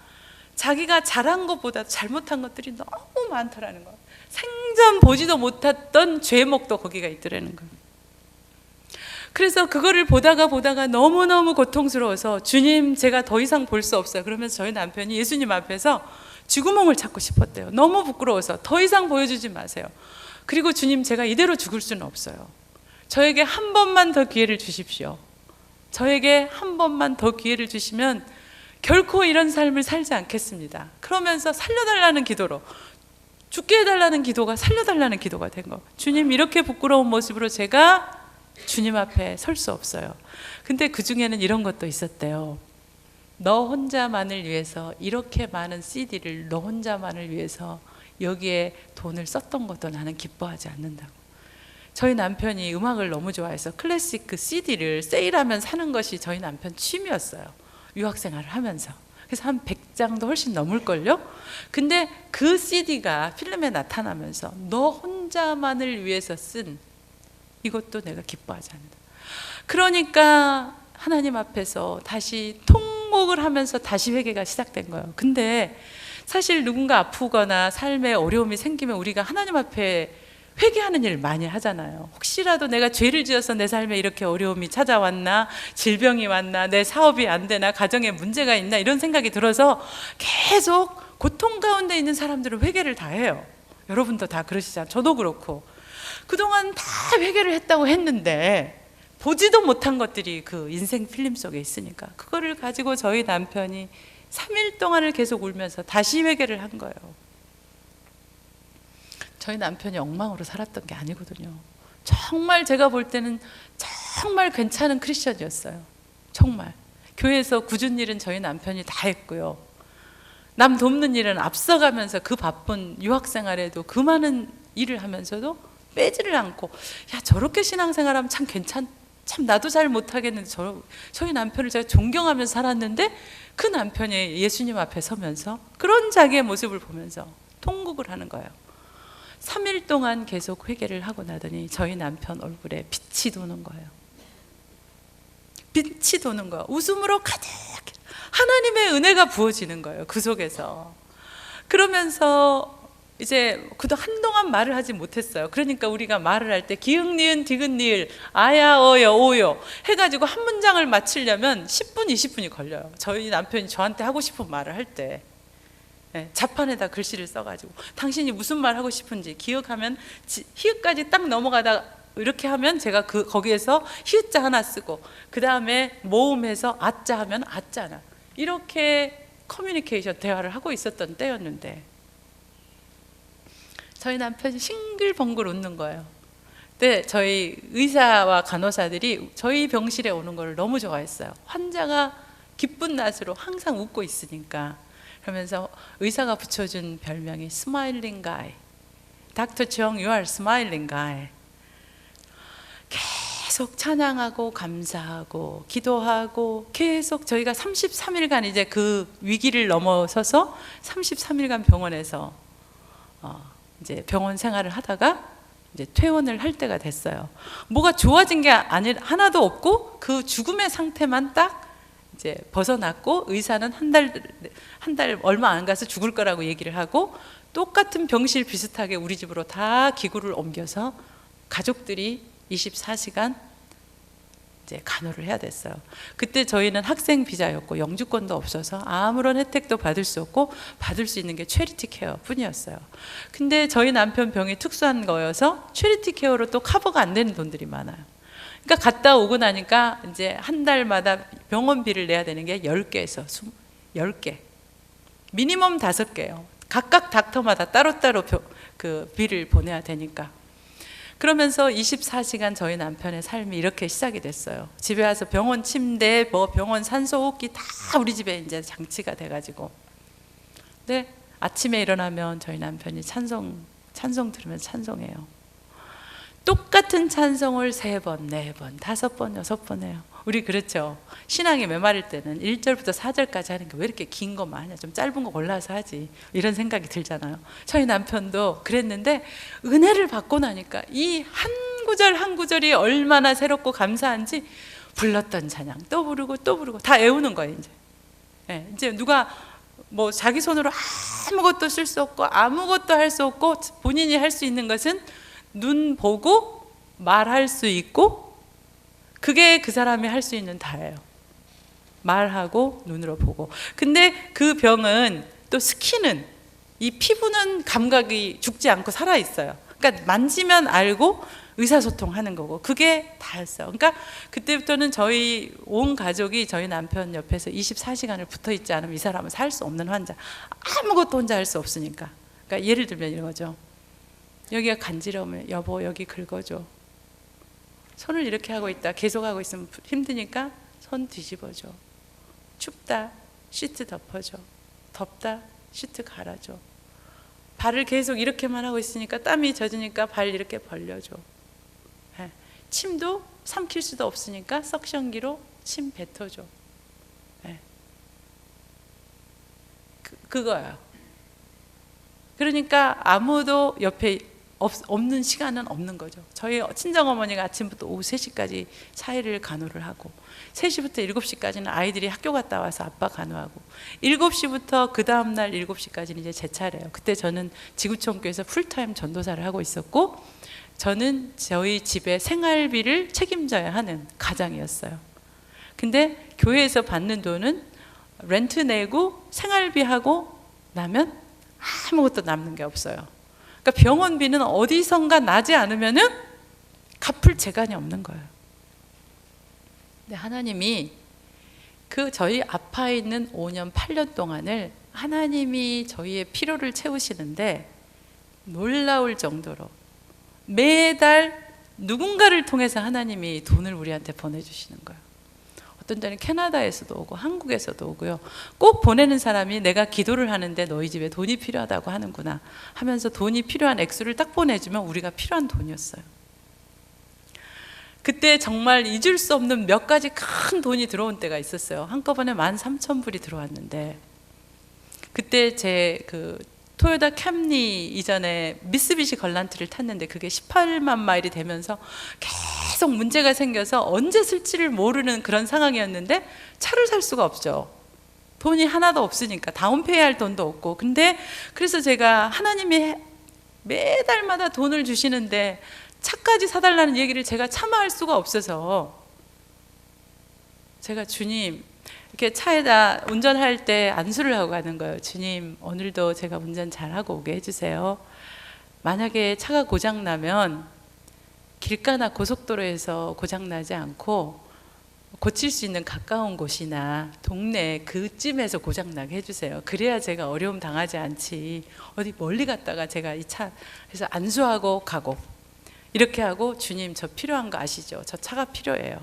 자기가 잘한 것보다 잘못한 것들이 너무 많더라는 거예요. 생전 보지도 못했던 죄목도 거기가 있더라는 거예요. 그래서 그거를 보다가 너무너무 고통스러워서 주님 제가 더 이상 볼 수 없어요. 그러면서 저희 남편이 예수님 앞에서 쥐구멍을 찾고 싶었대요. 너무 부끄러워서 더 이상 보여주지 마세요. 그리고 주님 제가 이대로 죽을 수는 없어요. 저에게 한 번만 더 기회를 주십시오. 저에게 한 번만 더 기회를 주시면 결코 이런 삶을 살지 않겠습니다. 그러면서 살려달라는 기도로, 죽게 해달라는 기도가 살려달라는 기도가 된 거. 주님 이렇게 부끄러운 모습으로 제가 주님 앞에 설 수 없어요. 근데 그 중에는 이런 것도 있었대요. 너 혼자만을 위해서 이렇게 많은 CD를 너 혼자만을 위해서 여기에 돈을 썼던 것도 나는 기뻐하지 않는다고. 저희 남편이 음악을 너무 좋아해서 클래식 그 CD를 세일하면 사는 것이 저희 남편 취미였어요. 유학생활을 하면서. 그래서 한 100장도 훨씬 넘을걸요? 근데 그 CD가 필름에 나타나면서 너 혼자만을 위해서 쓴 이것도 내가 기뻐하지 않는다. 그러니까 하나님 앞에서 다시 통곡을 하면서 다시 회개가 시작된 거예요. 근데 사실 누군가 아프거나 삶에 어려움이 생기면 우리가 하나님 앞에 회개하는 일 많이 하잖아요. 혹시라도 내가 죄를 지어서 내 삶에 이렇게 어려움이 찾아왔나, 질병이 왔나, 내 사업이 안 되나, 가정에 문제가 있나 이런 생각이 들어서 계속 고통 가운데 있는 사람들은 회개를 다 해요. 여러분도 다 그러시잖아요. 저도 그렇고. 그동안 다 회개를 했다고 했는데 보지도 못한 것들이 그 인생 필름 속에 있으니까 그거를 가지고 저희 남편이 3일 동안을 계속 울면서 다시 회개를 한 거예요. 저희 남편이 엉망으로 살았던 게 아니거든요. 정말 제가 볼 때는 정말 괜찮은 크리스천이었어요. 정말. 교회에서 굳은 일은 저희 남편이 다 했고요. 남 돕는 일은 앞서가면서 그 바쁜 유학생활에도 그 많은 일을 하면서도 빼지를 않고, 야, 저렇게 신앙생활하면 참 참 나도 잘 못하겠는데 저희 남편을 제가 존경하면서 살았는데, 그 남편이 예수님 앞에 서면서 그런 자기의 모습을 보면서 통곡을 하는 거예요. 3일 동안 계속 회개를 하고 나더니 저희 남편 얼굴에 빛이 도는 거예요. 빛이 도는 거예요. 웃음으로 가득 하나님의 은혜가 부어지는 거예요, 그 속에서. 그러면서 이제 그도 한동안 말을 하지 못했어요. 그러니까 우리가 말을 할 때 기흥, 니은, 디귿, 니을, 아야, 어여, 오요 해가지고 한 문장을 마치려면 10분, 20분이 걸려요. 저희 남편이 저한테 하고 싶은 말을 할 때 자판에다 글씨를 써가지고 당신이 무슨 말 하고 싶은지 기억하면 히읗까지 딱 넘어가다 이렇게 하면 제가 거기에서 히읗자 하나 쓰고, 그 다음에 모음해서 아자 하면 아자나, 이렇게 커뮤니케이션 대화를 하고 있었던 때였는데 저희 남편이 싱글벙글 웃는 거예요. 근데 저희 의사와 간호사들이 저희 병실에 오는 걸 너무 좋아했어요. 환자가 기쁜 낯으로 항상 웃고 있으니까. 그러면서 의사가 붙여준 별명이 스마일링 가이. 닥터 정, you are smiling guy. 계속 찬양하고 감사하고 기도하고, 계속 저희가 33일간 이제 그 위기를 넘어서서 33일간 병원에서 이제 병원 생활을 하다가 이제 퇴원을 할 때가 됐어요. 뭐가 좋아진 게 하나도 없고 그 죽음의 상태만 딱 이제 벗어났고, 의사는 한 달 얼마 안 가서 죽을 거라고 얘기를 하고, 똑같은 병실 비슷하게 우리 집으로 다 기구를 옮겨서 가족들이 24시간 이제 간호를 해야 됐어요. 그때 저희는 학생 비자였고 영주권도 없어서 아무런 혜택도 받을 수 없고, 받을 수 있는 게 체리티 케어 뿐이었어요. 근데 저희 남편 병이 특수한 거여서 체리티 케어로 또 커버가 안 되는 돈들이 많아요. 그러니까 갔다 오고 나니까 이제 한 달마다 병원비를 내야 되는 게 10개에서 10개, 미니멈 5개예요. 각각 닥터마다 따로따로 그 비를 보내야 되니까. 그러면서 24시간 저희 남편의 삶이 이렇게 시작이 됐어요. 집에 와서 병원 침대, 병원 산소 호흡기 다 우리 집에 이제 장치가 돼가지고. 근데 아침에 일어나면 저희 남편이 찬송 들으면서 찬송해요. 똑같은 찬송을 3번, 4번, 5번, 6번 해요. 우리 그렇죠. 신앙이 메마를 때는 1절부터 4절까지 하는 게 왜 이렇게 긴 것만 하냐, 좀 짧은 거 골라서 하지, 이런 생각이 들잖아요. 저희 남편도 그랬는데 은혜를 받고 나니까 이 한 구절 한 구절이 얼마나 새롭고 감사한지, 불렀던 찬양 또 부르고 또 부르고 다 외우는 거예요. 이제 누가 뭐 자기 손으로 아무것도 쓸 수 없고 아무것도 할 수 없고, 본인이 할 수 있는 것은 눈 보고 말할 수 있고, 그게 그 사람이 할 수 있는 다예요. 말하고 눈으로 보고. 근데 그 병은 또 스킨은, 이 피부는 감각이 죽지 않고 살아 있어요. 그러니까 만지면 알고 의사소통하는 거고, 그게 다였어요. 그러니까 그때부터는 저희 온 가족이 저희 남편 옆에서 24시간을 붙어 있지 않으면 이 사람은 살 수 없는 환자. 아무것도 혼자 할 수 없으니까. 그러니까 예를 들면 이런 거죠. 여기가 간지러우면 여보 여기 긁어줘. 손을 이렇게 하고 있다 계속 하고 있으면 힘드니까 손 뒤집어줘. 춥다 시트 덮어줘. 덥다 시트 갈아줘. 발을 계속 이렇게만 하고 있으니까 땀이 젖으니까 발 이렇게 벌려줘. 침도 삼킬 수도 없으니까 석션기로 침 뱉어줘. 그거예요. 그러니까 아무도 옆에 없는 시간은 없는 거죠. 저희 친정어머니가 아침부터 오후 3시까지 사회를 간호를 하고, 3시부터 7시까지는 아이들이 학교 갔다 와서 아빠 간호하고, 7시부터 그 다음날 7시까지는 이제 제 차례예요. 그때 저는 지구촌교회에서 풀타임 전도사를 하고 있었고, 저는 저희 집의 생활비를 책임져야 하는 가장이었어요. 근데 교회에서 받는 돈은 렌트 내고 생활비 하고 나면 아무것도 남는 게 없어요. 그러니까 병원비는 어디선가 나지 않으면은 갚을 재간이 없는 거예요. 근데 하나님이 그 저희 아파에 있는 5년, 8년 동안을 하나님이 저희의 필요를 채우시는데 놀라울 정도로 매달 누군가를 통해서 하나님이 돈을 우리한테 보내주시는 거예요. 어떤 때는 캐나다에서도 오고 한국에서도 오고요. 꼭 보내는 사람이 내가 기도를 하는데 너희 집에 돈이 필요하다고 하는구나 하면서 돈이 필요한 액수를 딱 보내주면 우리가 필요한 돈이었어요. 그때 정말 잊을 수 없는 몇 가지 큰 돈이 들어온 때가 있었어요. 한꺼번에 13,000불이 들어왔는데, 그때 제 토요타 캠리 이전에 미쓰비시 걸란트를 탔는데 그게 18만 마일이 되면서 계속 문제가 생겨서 언제 쓸지를 모르는 그런 상황이었는데 차를 살 수가 없죠. 돈이 하나도 없으니까 다운페이 할 돈도 없고. 근데 그래서 제가 하나님이 매달마다 돈을 주시는데 차까지 사달라는 얘기를 제가 차마 할 수가 없어서 제가 주님, 이렇게 차에다 운전할 때 안수를 하고 가는 거예요. 주님, 오늘도 제가 운전 잘하고 오게 해주세요. 만약에 차가 고장나면 길가나 고속도로에서 고장나지 않고 고칠 수 있는 가까운 곳이나 동네 그쯤에서 고장나게 해주세요. 그래야 제가 어려움 당하지 않지. 어디 멀리 갔다가 제가 이 차 그래서 안수하고 가고 이렇게 하고, 주님 저 필요한 거 아시죠? 저 차가 필요해요.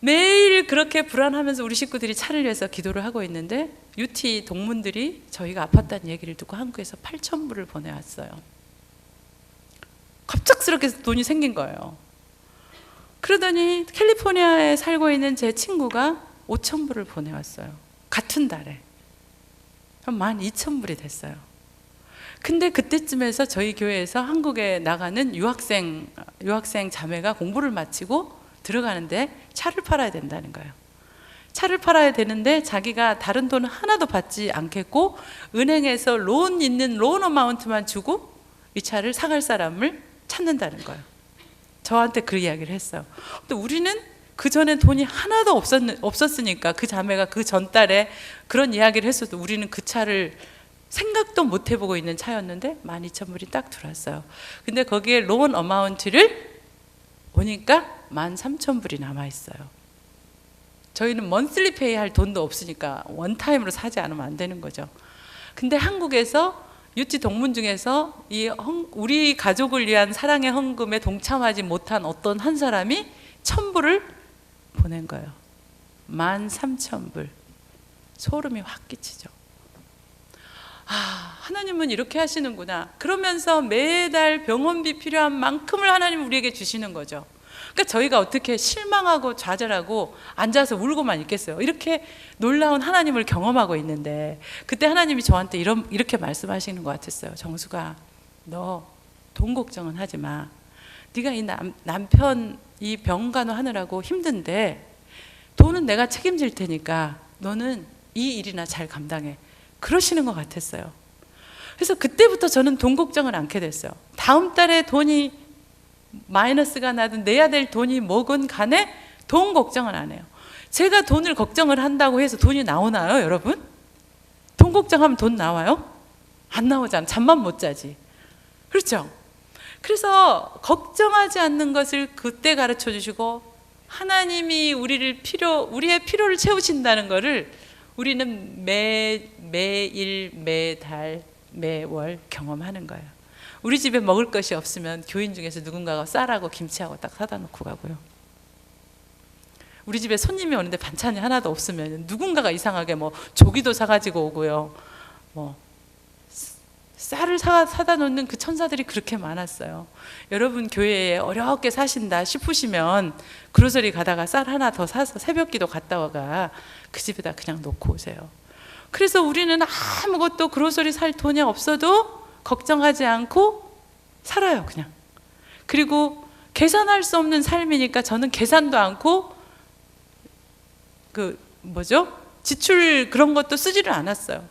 매일 그렇게 불안하면서 우리 식구들이 차를 위해서 기도를 하고 있는데 UT 동문들이 저희가 아팠다는 얘기를 듣고 한국에서 8,000불을 보내왔어요. 갑작스럽게 돈이 생긴 거예요. 그러더니 캘리포니아에 살고 있는 제 친구가 5,000불을 보내왔어요. 같은 달에. 그럼 12,000불이 됐어요. 근데 그때쯤에서 저희 교회에서 한국에 나가는 유학생 자매가 공부를 마치고 들어가는데 차를 팔아야 된다는 거예요. 차를 팔아야 되는데 자기가 다른 돈은 하나도 받지 않겠고 은행에서 론 있는 론 어마운트만 주고 이 차를 사갈 사람을 찾는다는 거예요. 저한테 그 이야기를 했어요. 근데 우리는 그 전에 돈이 하나도 없었으니까 그 자매가 그 전달에 그런 이야기를 했어도 우리는 그 차를 생각도 못 해보고 있는 차였는데 12,000불이 딱 들어왔어요. 근데 거기에 론 어마운트를 보니까 13,000불이 남아있어요. 저희는 먼슬리 페이 할 돈도 없으니까 원타임으로 사지 않으면 안 되는 거죠. 근데 한국에서 유치 동문 중에서 우리 가족을 위한 사랑의 헌금에 동참하지 못한 어떤 한 사람이 1,000불을 보낸 거예요. 13,000불. 소름이 확 끼치죠. 하나님은 이렇게 하시는구나. 그러면서 매달 병원비 필요한 만큼을 하나님은 우리에게 주시는 거죠. 그러니까 저희가 어떻게 실망하고 좌절하고 앉아서 울고만 있겠어요. 이렇게 놀라운 하나님을 경험하고 있는데 그때 하나님이 저한테 이렇게 말씀하시는 것 같았어요. 정수가, 너 돈 걱정은 하지 마. 네가 이 남편 이 병간호 하느라고 힘든데 돈은 내가 책임질 테니까 너는 이 일이나 잘 감당해. 그러시는 것 같았어요. 그래서 그때부터 저는 돈 걱정을 않게 됐어요. 다음 달에 돈이 마이너스가 나든 내야 될 돈이 뭐건 간에 돈 걱정은 안 해요. 제가 돈을 걱정을 한다고 해서 돈이 나오나요, 여러분? 돈 걱정하면 돈 나와요? 안 나오잖아. 잠만 못 자지. 그렇죠? 그래서 걱정하지 않는 것을 그때 가르쳐 주시고 하나님이 우리의 필요를 채우신다는 것을 우리는 매일, 매달, 매월 경험하는 거예요. 우리 집에 먹을 것이 없으면 교인 중에서 누군가가 쌀하고 김치하고 딱 사다 놓고 가고요. 우리 집에 손님이 오는데 반찬이 하나도 없으면 누군가가 이상하게 조기도 사가지고 오고요. 쌀을 사다 놓는 그 천사들이 그렇게 많았어요. 여러분 교회에 어렵게 사신다 싶으시면 그로서리 가다가 쌀 하나 더 사서 새벽기도 갔다 와가 그 집에다 그냥 놓고 오세요. 그래서 우리는 아무것도 그로서리 살 돈이 없어도 걱정하지 않고 살아요, 그냥. 그리고 계산할 수 없는 삶이니까 저는 계산도 않고 지출 그런 것도 쓰지를 않았어요.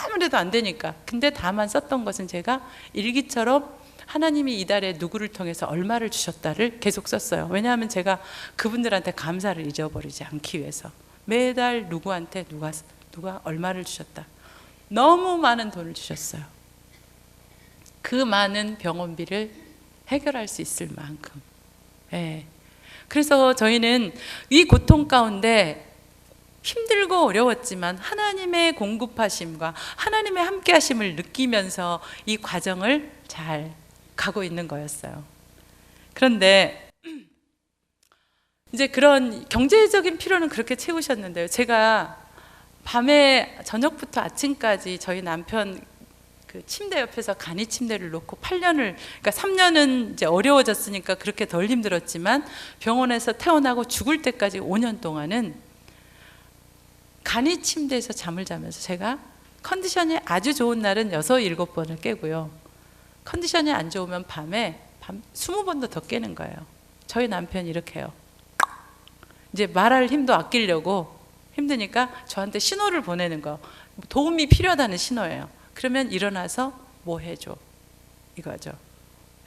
아무래도 안 되니까. 근데 다만 썼던 것은 제가 일기처럼 하나님이 이달에 누구를 통해서 얼마를 주셨다를 계속 썼어요. 왜냐하면 제가 그분들한테 감사를 잊어버리지 않기 위해서. 매달 누구한테 누가 얼마를 주셨다. 너무 많은 돈을 주셨어요. 그 많은 병원비를 해결할 수 있을 만큼. 그래서 저희는 이 고통 가운데 힘들고 어려웠지만 하나님의 공급하심과 하나님의 함께하심을 느끼면서 이 과정을 잘 가고 있는 거였어요. 그런데 이제 그런 경제적인 필요는 그렇게 채우셨는데요. 제가 밤에 저녁부터 아침까지 저희 남편 그 침대 옆에서 간이 침대를 놓고 8년을, 그러니까 3년은 이제 어려워졌으니까 그렇게 덜 힘들었지만 병원에서 태어나고 죽을 때까지 5년 동안은 간이 침대에서 잠을 자면서 제가 컨디션이 아주 좋은 날은 6, 7번을 깨고요. 컨디션이 안 좋으면 밤에 20번도 더 깨는 거예요. 저희 남편이 이렇게 해요. 이제 말할 힘도 아끼려고 힘드니까 저한테 신호를 보내는 거, 도움이 필요하다는 신호예요. 그러면 일어나서 뭐 해줘, 이거죠.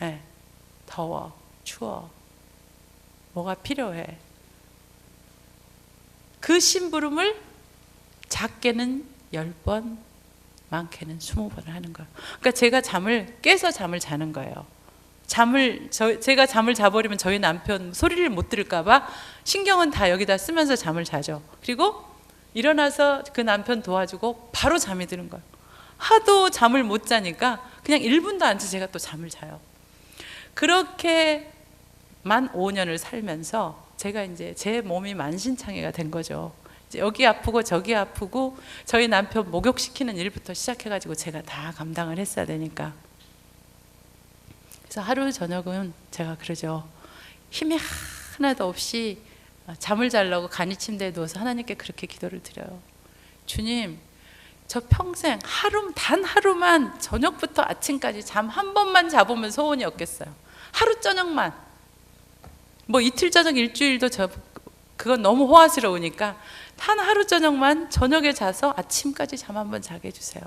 네. 더워, 추워, 뭐가 필요해. 그 심부름을 작게는 10번, 많게는 20번을 하는 거예요. 그러니까 제가 잠을 깨서 잠을 자는 거예요. 제가 잠을 자버리면 저희 남편 소리를 못 들을까봐 신경은 다 여기다 쓰면서 잠을 자죠. 그리고 일어나서 그 남편 도와주고 바로 잠이 드는 거예요. 하도 잠을 못 자니까 그냥 1분도 안 자 제가 또 잠을 자요. 그렇게 만 5년을 살면서 제가 이제 제 몸이 만신창이가 된 거죠. 이제 여기 아프고 저기 아프고 저희 남편 목욕시키는 일부터 시작해가지고 제가 다 감당을 했어야 되니까. 그래서 하루 저녁은 제가 그러죠. 힘이 하나도 없이 잠을 자려고 간이 침대에 누워서 하나님께 그렇게 기도를 드려요. 주님, 저 평생 단 하루만 저녁부터 아침까지 잠 한 번만 자보면 소원이 없겠어요. 하루 저녁만. 뭐 이틀 저녁 일주일도 그건 너무 호화스러우니까 단 하루 저녁만 저녁에 자서 아침까지 잠 한 번 자게 해주세요.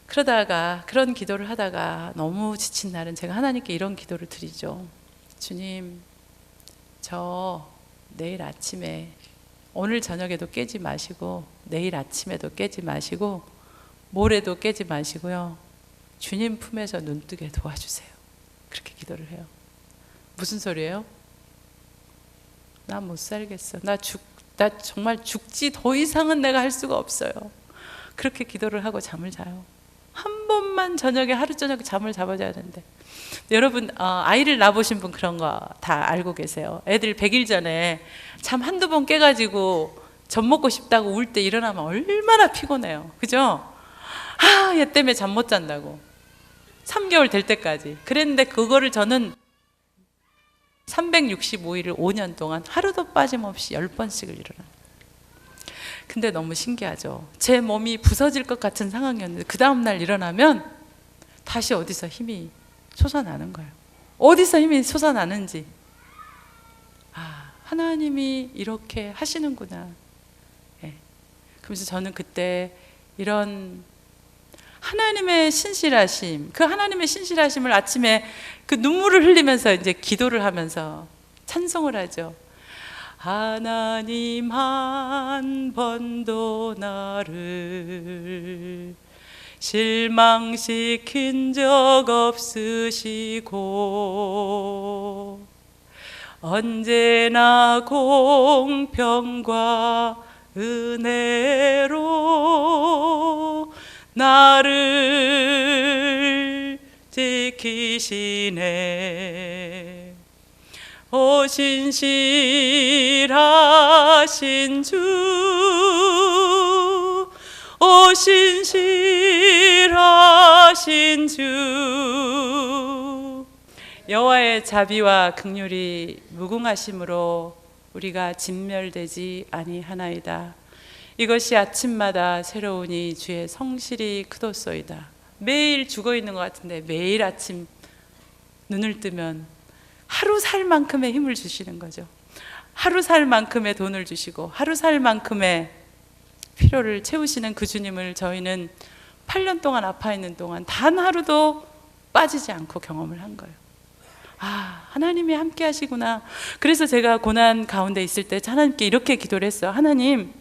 그러다가 그런 기도를 하다가 너무 지친 날은 제가 하나님께 이런 기도를 드리죠. 주님, 저 내일 아침에, 오늘 저녁에도 깨지 마시고 내일 아침에도 깨지 마시고 모레도 깨지 마시고요, 주님 품에서 눈뜨게 도와주세요. 그렇게 기도를 해요. 무슨 소리예요? 나 못 살겠어. 나 정말 죽지, 더 이상은 내가 할 수가 없어요. 그렇게 기도를 하고 잠을 자요. 한 번만 저녁에, 하루 저녁에 잠을 잡아줘야 되는데. 여러분 아이를 낳아보신 분 그런 거 다 알고 계세요. 애들 100일 전에 잠 한두 번 깨가지고 젖 먹고 싶다고 울 때 일어나면 얼마나 피곤해요. 그죠? 얘 때문에 잠 못 잔다고 3개월 될 때까지. 그랬는데 그거를 저는 365일을 5년 동안 하루도 빠짐없이 10번씩을 일어나요. 근데 너무 신기하죠. 제 몸이 부서질 것 같은 상황이었는데 그 다음날 일어나면 다시 어디서 힘이 솟아나는 거예요. 어디서 힘이 솟아나는지, 하나님이 이렇게 하시는구나. 네. 그러면서 저는 그때 이런 하나님의 신실하심, 그 하나님의 신실하심을 아침에 그 눈물을 흘리면서 이제 기도를 하면서 찬송을 하죠. 하나님 한 번도 나를 실망시킨 적 없으시고 언제나 공평과 은혜로 나를 지키시네. 오 신실하신 주, 오 신실하신 주, 여호와의 자비와 긍휼이 무궁하심으로 우리가 진멸되지 아니하나이다. 이것이 아침마다 새로우니 주의 성실이 크도소이다. 매일 죽어 있는 것 같은데 매일 아침 눈을 뜨면 하루 살 만큼의 힘을 주시는 거죠. 하루 살 만큼의 돈을 주시고 하루 살 만큼의 필요를 채우시는 그 주님을 저희는 8년 동안 아파 있는 동안 단 하루도 빠지지 않고 경험을 한 거예요. 하나님이 함께 하시구나. 그래서 제가 고난 가운데 있을 때 하나님께 이렇게 기도를 했어요. 하나님,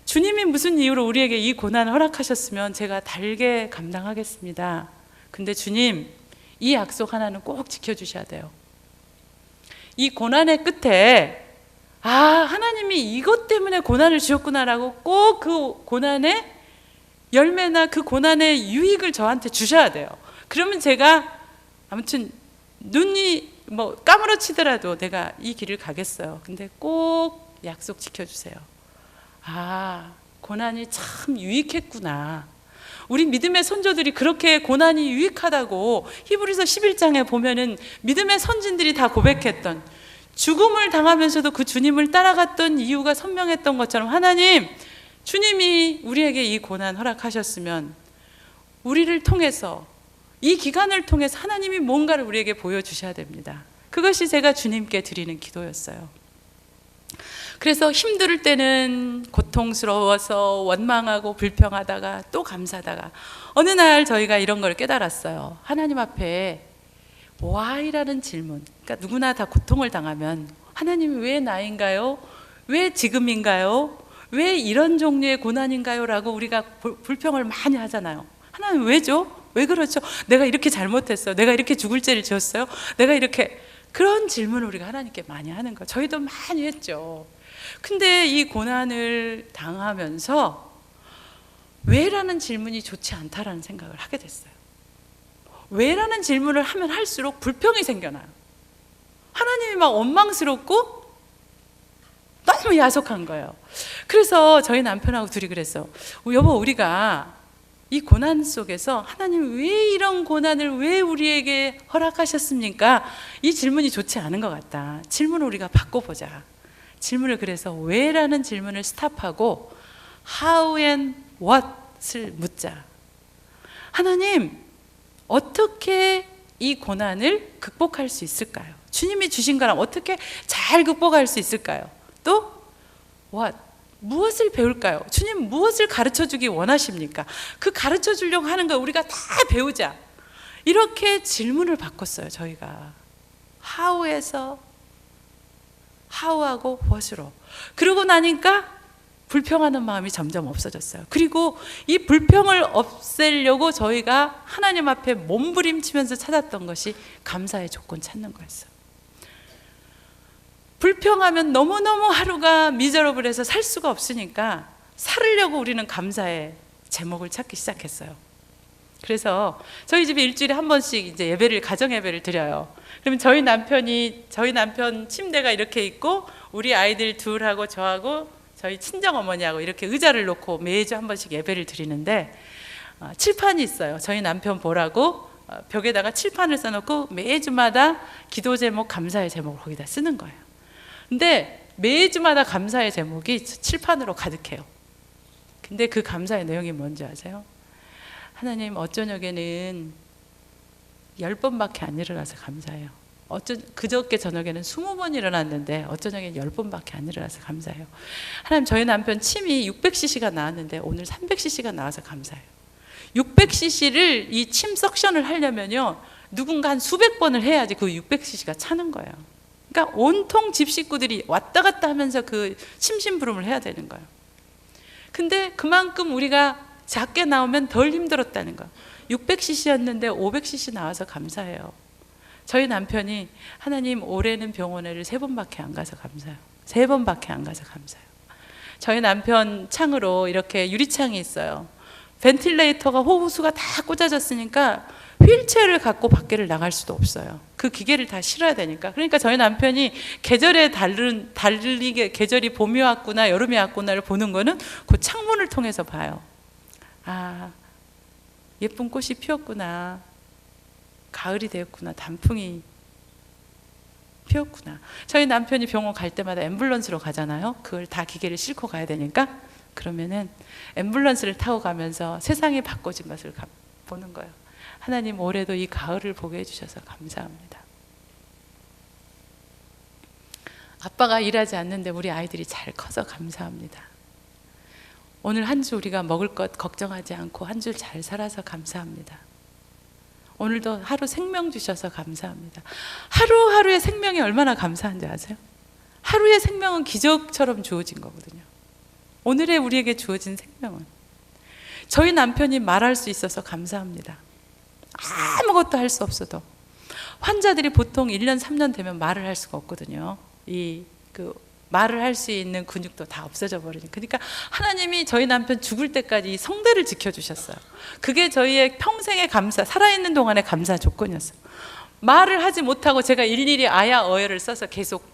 주님이 무슨 이유로 우리에게 이 고난을 허락하셨으면 제가 달게 감당하겠습니다. 근데 주님, 이 약속 하나는 꼭 지켜주셔야 돼요. 이 고난의 끝에 하나님이 이것 때문에 고난을 주셨구나라고 꼭 그 고난의 열매나 그 고난의 유익을 저한테 주셔야 돼요. 그러면 제가 아무튼 눈이 뭐 까무러치더라도 내가 이 길을 가겠어요. 근데 꼭 약속 지켜주세요. 아, 고난이 참 유익했구나. 우리 믿음의 선조들이 그렇게 고난이 유익하다고 히브리서 11장에 보면은 믿음의 선진들이 다 고백했던, 죽음을 당하면서도 그 주님을 따라갔던 이유가 선명했던 것처럼, 하나님, 주님이 우리에게 이 고난 허락하셨으면 우리를 통해서, 이 기간을 통해서 하나님이 뭔가를 우리에게 보여주셔야 됩니다. 그것이 제가 주님께 드리는 기도였어요. 그래서 힘들 때는 고통스러워서 원망하고 불평하다가 또 감사하다가 어느 날 저희가 이런 걸 깨달았어요. 하나님 앞에 why라는 질문, 그러니까 누구나 다 고통을 당하면 하나님 왜 나인가요? 왜 지금인가요? 왜 이런 종류의 고난인가요? 라고 우리가 불평을 많이 하잖아요. 하나님 왜죠? 왜 그렇죠? 내가 이렇게 잘못했어요. 내가 이렇게 죽을 죄를 지었어요. 내가 이렇게, 그런 질문을 우리가 하나님께 많이 하는 거예요. 저희도 많이 했죠. 근데 이 고난을 당하면서 왜라는 질문이 좋지 않다라는 생각을 하게 됐어요. 왜라는 질문을 하면 할수록 불평이 생겨나요. 하나님이 막 원망스럽고 너무 야속한 거예요. 그래서 저희 남편하고 둘이 그랬어요. 여보, 우리가 이 고난 속에서 하나님 왜 이런 고난을 왜 우리에게 허락하셨습니까? 이 질문이 좋지 않은 것 같다. 질문을 우리가 바꿔보자. 질문을 그래서 왜라는 질문을 스탑하고 how and what을 묻자. 하나님, 어떻게 이 고난을 극복할 수 있을까요? 주님이 주신 거랑 어떻게 잘 극복할 수 있을까요? 또 what, 무엇을 배울까요? 주님 무엇을 가르쳐 주기 원하십니까? 그 가르쳐 주려고 하는 거 우리가 다 배우자. 이렇게 질문을 바꿨어요, 저희가. how에서 how하고 what으로. 그러고 나니까 불평하는 마음이 점점 없어졌어요. 그리고 이 불평을 없애려고 저희가 하나님 앞에 몸부림치면서 찾았던 것이 감사의 조건 찾는 거였어요. 불평하면 너무너무 하루가 미저러블해서 살 수가 없으니까 살으려고 우리는 감사의 제목을 찾기 시작했어요. 그래서 저희 집에 일주일에 한 번씩 이제 예배를, 가정 예배를 드려요. 그러면 저희 남편 침대가 이렇게 있고 우리 아이들 둘하고 저하고 저희 친정 어머니하고 이렇게 의자를 놓고 매주 한 번씩 예배를 드리는데 칠판이 있어요. 저희 남편 보라고 벽에다가 칠판을 써놓고 매주마다 기도 제목, 감사의 제목을 거기다 쓰는 거예요. 근데 매주마다 감사의 제목이 칠판으로 가득해요. 근데 그 감사의 내용이 뭔지 아세요? 하나님, 어쩌녁에는 10번밖에 안 일어나서 감사해요. 그저께 저녁에는 20번 일어났는데 어쩌녁에는 10번밖에 안 일어나서 감사해요. 하나님, 저희 남편 침이 600cc가 나왔는데 오늘 300cc가 나와서 감사해요. 600cc를 이 침 석션을 하려면요, 누군가 한 수백 번을 해야지 그 600cc가 차는 거예요. 그러니까 온통 집 식구들이 왔다 갔다 하면서 그 심심부름을 해야 되는 거예요. 근데 그만큼 우리가 작게 나오면 덜 힘들었다는 거예요. 600cc였는데 500cc 나와서 감사해요. 저희 남편이 하나님, 올해는 병원에를 3번밖에 안 가서 감사해요. 3번밖에 안 가서 감사해요. 저희 남편 창으로 이렇게 유리창이 있어요. 벤틸레이터가 호수가 다 꽂아졌으니까 휠체어를 갖고 밖에를 나갈 수도 없어요. 그 기계를 다 실어야 되니까. 그러니까 저희 남편이 계절에 달리게 계절이 봄이 왔구나 여름이 왔구나를 보는 거는 그 창문을 통해서 봐요. 아, 예쁜 꽃이 피었구나. 가을이 되었구나. 단풍이 피었구나. 저희 남편이 병원 갈 때마다 앰뷸런스로 가잖아요. 그걸 다 기계를 싣고 가야 되니까. 그러면은 앰뷸런스를 타고 가면서 세상이 바꿔진 것을 보는 거예요. 하나님, 올해도 이 가을을 보게 해주셔서 감사합니다. 아빠가 일하지 않는데 우리 아이들이 잘 커서 감사합니다. 오늘 한 주 우리가 먹을 것 걱정하지 않고 한 주 잘 살아서 감사합니다. 오늘도 하루 생명 주셔서 감사합니다. 하루하루의 생명이 얼마나 감사한지 아세요? 하루의 생명은 기적처럼 주어진 거거든요. 오늘의 우리에게 주어진 생명은, 저희 남편이 말할 수 있어서 감사합니다. 아무것도 할 수 없어도. 환자들이 보통 1년 3년 되면 말을 할 수가 없거든요. 말을 할 수 있는 근육도 다 없어져 버리니까. 그러니까 하나님이 저희 남편 죽을 때까지 이 성대를 지켜주셨어요. 그게 저희의 평생의 감사, 살아있는 동안의 감사 조건이었어요. 말을 하지 못하고 제가 일일이 아야 어여를 써서 계속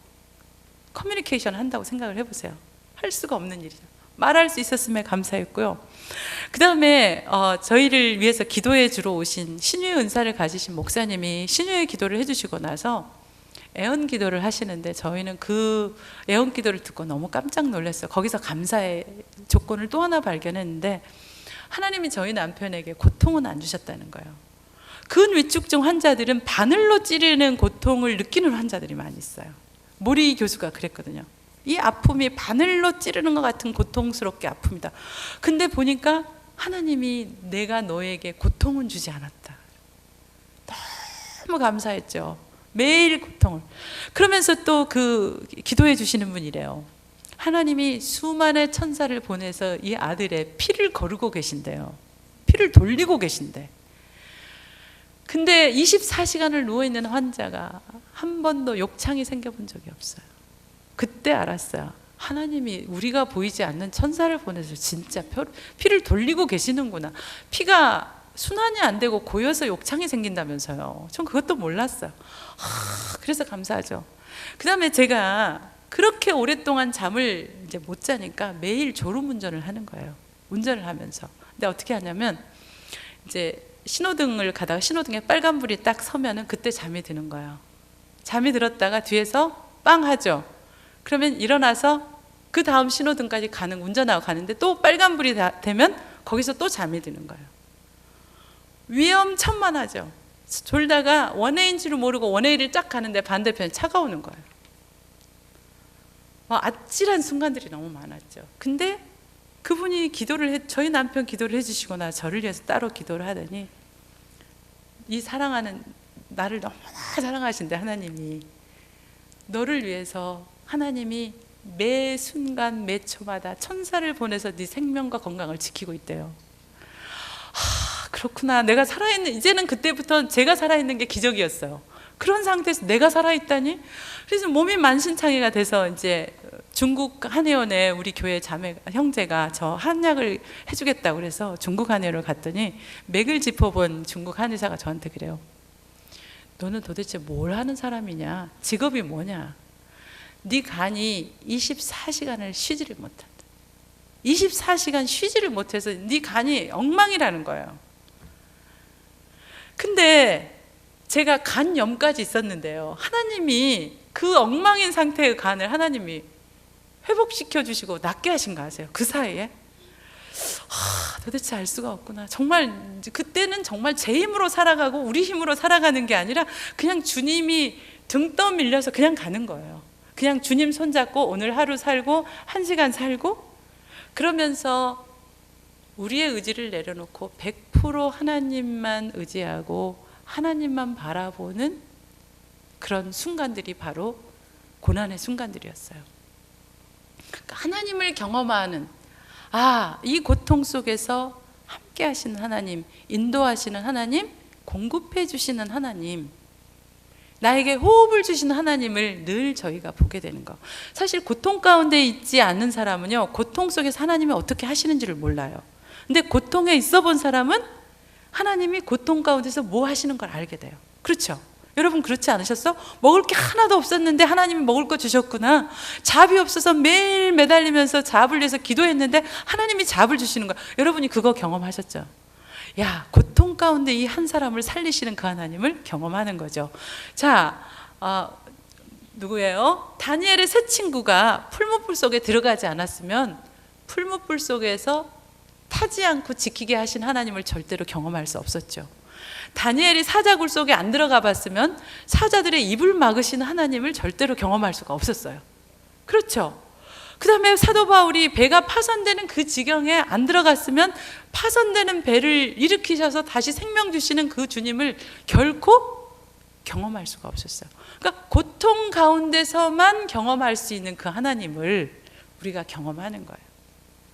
커뮤니케이션 한다고 생각을 해보세요. 할 수가 없는 일이죠. 말할 수 있었음에 감사했고요. 그 다음에 저희를 위해서 기도해 주러 오신 신유의 은사를 가지신 목사님이 신유의 기도를 해주시고 나서 애언 기도를 하시는데, 저희는 그 애언 기도를 듣고 너무 깜짝 놀랐어요. 거기서 감사의 조건을 또 하나 발견했는데, 하나님이 저희 남편에게 고통은 안 주셨다는 거예요. 근위축증 환자들은 바늘로 찌르는 고통을 느끼는 환자들이 많이 있어요. 모리 교수가 그랬거든요. 이 아픔이 바늘로 찌르는 것 같은 고통스럽게 아픕니다. 근데 보니까 하나님이 내가 너에게 고통은 주지 않았다. 너무 감사했죠. 매일 고통을. 그러면서 또 그 기도해 주시는 분이래요. 하나님이 수많은 천사를 보내서 이 아들의 피를 거르고 계신대요. 피를 돌리고 계신대. 근데 24시간을 누워있는 환자가 한 번도 욕창이 생겨본 적이 없어요. 그때 알았어요. 하나님이 우리가 보이지 않는 천사를 보내서 진짜 피를 돌리고 계시는구나. 피가 순환이 안 되고 고여서 욕창이 생긴다면서요. 전 그것도 몰랐어요. 그래서 감사하죠. 그 다음에 제가 그렇게 오랫동안 잠을 이제 못 자니까 매일 졸음운전을 하는 거예요. 운전을 하면서. 근데 어떻게 하냐면, 이제 신호등을 가다가 신호등에 빨간불이 딱 서면은 그때 잠이 드는 거예요. 잠이 들었다가 뒤에서 빵 하죠. 그러면 일어나서 그 다음 신호등까지 운전하고 가는데 또 빨간불이 되면 거기서 또 잠이 드는 거예요. 위험천만하죠. 졸다가 원웨이인지를 모르고 원웨이를 쫙 가는데 반대편에 차가 오는 거예요. 아찔한 순간들이 너무 많았죠. 근데 그분이 저희 남편 기도를 해주시거나 저를 위해서 따로 기도를 하더니, 이 사랑하는 나를 너무나 사랑하신데 하나님이 너를 위해서 하나님이 매 순간 매 초마다 천사를 보내서 네 생명과 건강을 지키고 있대요. 그렇구나. 내가 살아있는, 이제는 그때부터 제가 살아있는 게 기적이었어요. 그런 상태에서 내가 살아있다니? 그래서 몸이 만신창이가 돼서 이제 중국 한의원에 우리 교회 형제가 저 한약을 해주겠다고 그래서 중국 한의원을 갔더니, 맥을 짚어본 중국 한의사가 저한테 그래요. 너는 도대체 뭘 하는 사람이냐? 직업이 뭐냐? 네 간이 24시간을 쉬지를 못한다. 24시간 쉬지를 못해서 네 간이 엉망이라는 거예요. 근데 제가 간염까지 있었는데요, 하나님이 그 엉망인 상태의 간을 하나님이 회복시켜 주시고 낫게 하신 거 아세요? 그 사이에. 도대체 알 수가 없구나. 정말 그때는 정말 제 힘으로 살아가고 우리 힘으로 살아가는 게 아니라 그냥 주님이 등 떠밀려서 그냥 가는 거예요. 그냥 주님 손잡고 오늘 하루 살고 1시간 살고, 그러면서 우리의 의지를 내려놓고 100% 하나님만 의지하고 하나님만 바라보는 그런 순간들이 바로 고난의 순간들이었어요. 그러니까 하나님을 경험하는, 이 고통 속에서 함께 하시는 하나님, 인도하시는 하나님, 공급해 주시는 하나님, 나에게 호흡을 주시는 하나님을 늘 저희가 보게 되는 거. 사실 고통 가운데 있지 않는 사람은요, 고통 속에서 하나님이 어떻게 하시는지를 몰라요. 근데 고통에 있어 본 사람은 하나님이 고통 가운데서 뭐 하시는 걸 알게 돼요. 그렇죠? 여러분 그렇지 않으셨어? 먹을 게 하나도 없었는데 하나님이 먹을 거 주셨구나. 잡이 없어서 매일 매달리면서 잡을 위해서 기도했는데 하나님이 잡을 주시는 거야. 여러분이 그거 경험하셨죠? 야, 고통 가운데 이 한 사람을 살리시는 그 하나님을 경험하는 거죠. 자, 누구예요? 다니엘의 세 친구가 풀무불 속에 들어가지 않았으면 풀무불 속에서 타지 않고 지키게 하신 하나님을 절대로 경험할 수 없었죠. 다니엘이 사자굴 속에 안 들어가 봤으면 사자들의 입을 막으시는 하나님을 절대로 경험할 수가 없었어요. 그렇죠? 그 다음에 사도 바울이 배가 파손되는 그 지경에 안 들어갔으면 파손되는 배를 일으키셔서 다시 생명 주시는 그 주님을 결코 경험할 수가 없었어요. 그러니까 고통 가운데서만 경험할 수 있는 그 하나님을 우리가 경험하는 거예요.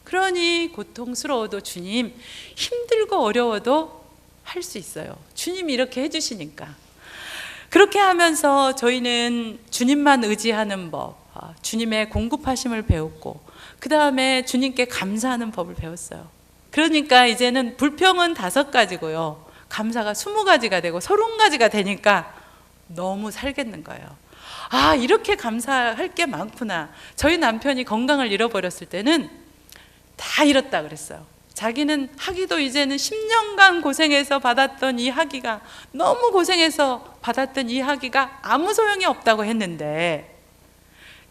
그러니 고통스러워도 주님, 힘들고 어려워도 할 수 있어요. 주님이 이렇게 해주시니까. 그렇게 하면서 저희는 주님만 의지하는 법, 주님의 공급하심을 배웠고, 그 다음에 주님께 감사하는 법을 배웠어요. 그러니까 이제는 불평은 5가지고요, 감사가 20가지가 되고 30가지가 되니까 너무 살겠는 거예요. 아, 이렇게 감사할 게 많구나. 저희 남편이 건강을 잃어버렸을 때는 다 잃었다 그랬어요. 자기는 학위도 이제는 10년간 고생해서 받았던 이 학위가, 너무 고생해서 받았던 이 학위가 아무 소용이 없다고 했는데,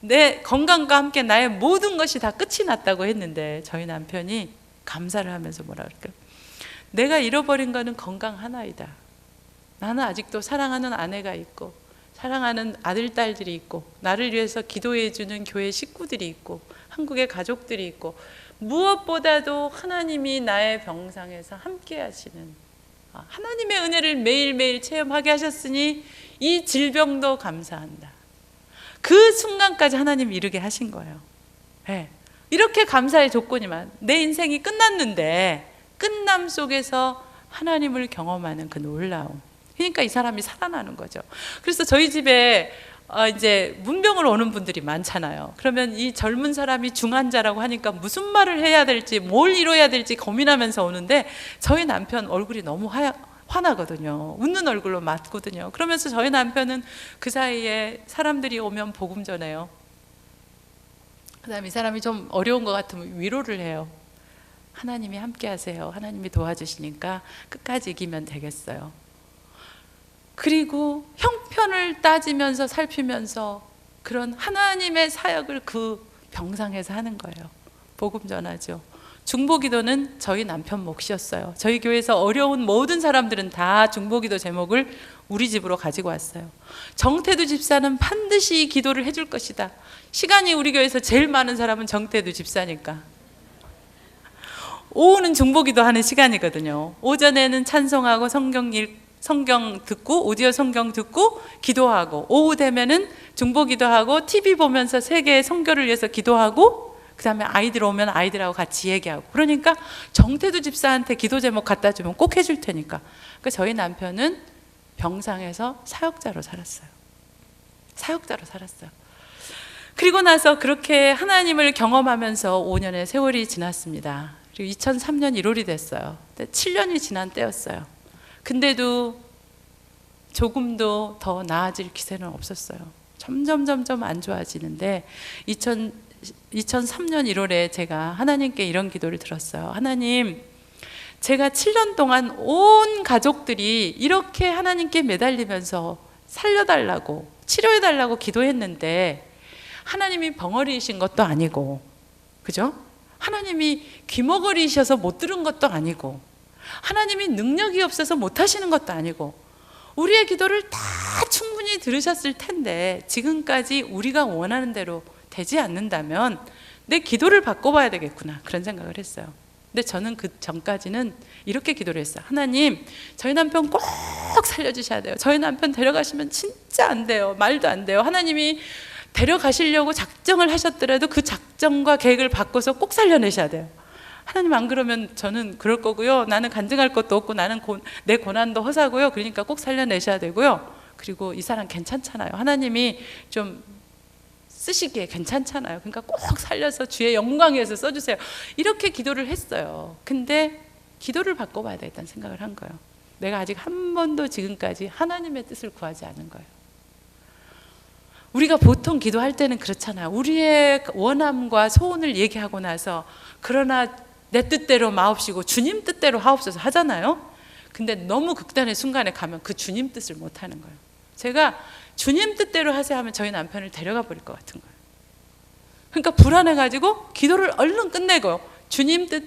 내 건강과 함께 나의 모든 것이 다 끝이 났다고 했는데, 저희 남편이 감사를 하면서 뭐라 그럴까요? 내가 잃어버린 거는 건강 하나이다. 나는 아직도 사랑하는 아내가 있고 사랑하는 아들, 딸들이 있고 나를 위해서 기도해 주는 교회 식구들이 있고 한국의 가족들이 있고, 무엇보다도 하나님이 나의 병상에서 함께 하시는 하나님의 은혜를 매일매일 체험하게 하셨으니 이 질병도 감사한다. 그 순간까지 하나님이 이르게 하신 거예요. 네. 이렇게 감사의 조건이만, 내 인생이 끝났는데 끝남 속에서 하나님을 경험하는 그 놀라움. 그러니까 이 사람이 살아나는 거죠. 그래서 저희 집에 이제 문병을 오는 분들이 많잖아요. 그러면 이 젊은 사람이 중환자라고 하니까 무슨 말을 해야 될지, 뭘 이뤄야 될지 고민하면서 오는데, 저희 남편 얼굴이 너무 화나거든요. 웃는 얼굴로 맞거든요. 그러면서 저희 남편은 그 사이에 사람들이 오면 복음 전해요. 그 다음에 이 사람이 좀 어려운 것 같으면 위로를 해요. 하나님이 함께 하세요. 하나님이 도와주시니까 끝까지 이기면 되겠어요. 그리고 형편을 따지면서 살피면서 그런 하나님의 사역을 그 병상에서 하는 거예요. 복음 전하죠. 중보기도는 저희 남편 몫이었어요. 저희 교회에서 어려운 모든 사람들은 다 중보기도 제목을 우리 집으로 가지고 왔어요. 정태두 집사는 반드시 이 기도를 해줄 것이다. 시간이 우리 교회에서 제일 많은 사람은 정태두 집사니까. 오후는 중보기도 하는 시간이거든요. 오전에는 찬송하고 성경 듣고, 오디오 성경 듣고 기도하고, 오후 되면은 중보기도하고 TV 보면서 세계의 선교를 위해서 기도하고, 그 다음에 아이들 오면 아이들하고 같이 얘기하고. 그러니까 정태두 집사한테 기도 제목 갖다 주면 꼭 해줄 테니까. 그러니까 저희 남편은 병상에서 사역자로 살았어요. 사역자로 살았어요. 그리고 나서 그렇게 하나님을 경험하면서 5년의 세월이 지났습니다. 그리고 2003년 1월이 됐어요. 7년이 지난 때였어요. 근데도 조금도 더 나아질 기세는 없었어요. 점점 안 좋아지는데 2003년 1월에 제가 하나님께 이런 기도를 들었어요. 하나님, 제가 7년 동안 온 가족들이 이렇게 하나님께 매달리면서 살려달라고, 치료해달라고 기도했는데 하나님이 벙어리이신 것도 아니고, 그죠? 하나님이 귀머거리이셔서 못 들은 것도 아니고, 하나님이 능력이 없어서 못 하시는 것도 아니고, 우리의 기도를 다 충분히 들으셨을 텐데 지금까지 우리가 원하는 대로 되지 않는다면 내 기도를 바꿔봐야 되겠구나, 그런 생각을 했어요. 근데 저는 그 전까지는 이렇게 기도를 했어요. 하나님, 저희 남편 꼭 살려주셔야 돼요. 저희 남편 데려가시면 진짜 안 돼요. 말도 안 돼요. 하나님이 데려가시려고 작정을 하셨더라도 그 작정과 계획을 바꿔서 꼭 살려내셔야 돼요. 하나님, 안 그러면 저는 그럴 거고요. 나는 간증할 것도 없고 나는 내 고난도 허사고요. 그러니까 꼭 살려내셔야 되고요. 그리고 이 사람 괜찮잖아요. 하나님이 좀 쓰시기에 괜찮잖아요. 그러니까 꼭 살려서 주의 영광 위해서 써주세요. 이렇게 기도를 했어요. 근데 기도를 바꿔봐야 되겠다는 생각을 한 거예요. 내가 아직 한 번도 지금까지 하나님의 뜻을 구하지 않은 거예요. 우리가 보통 기도할 때는 그렇잖아요. 우리의 원함과 소원을 얘기하고 나서 그러나 내 뜻대로 마옵시고 주님 뜻대로 하옵소서 하잖아요. 근데 너무 극단의 순간에 가면 그 주님 뜻을 못 하는 거예요. 제가 주님 뜻대로 하세요 하면 저희 남편을 데려가 버릴 것 같은 거예요. 그러니까 불안해가지고 기도를 얼른 끝내고 주님 뜻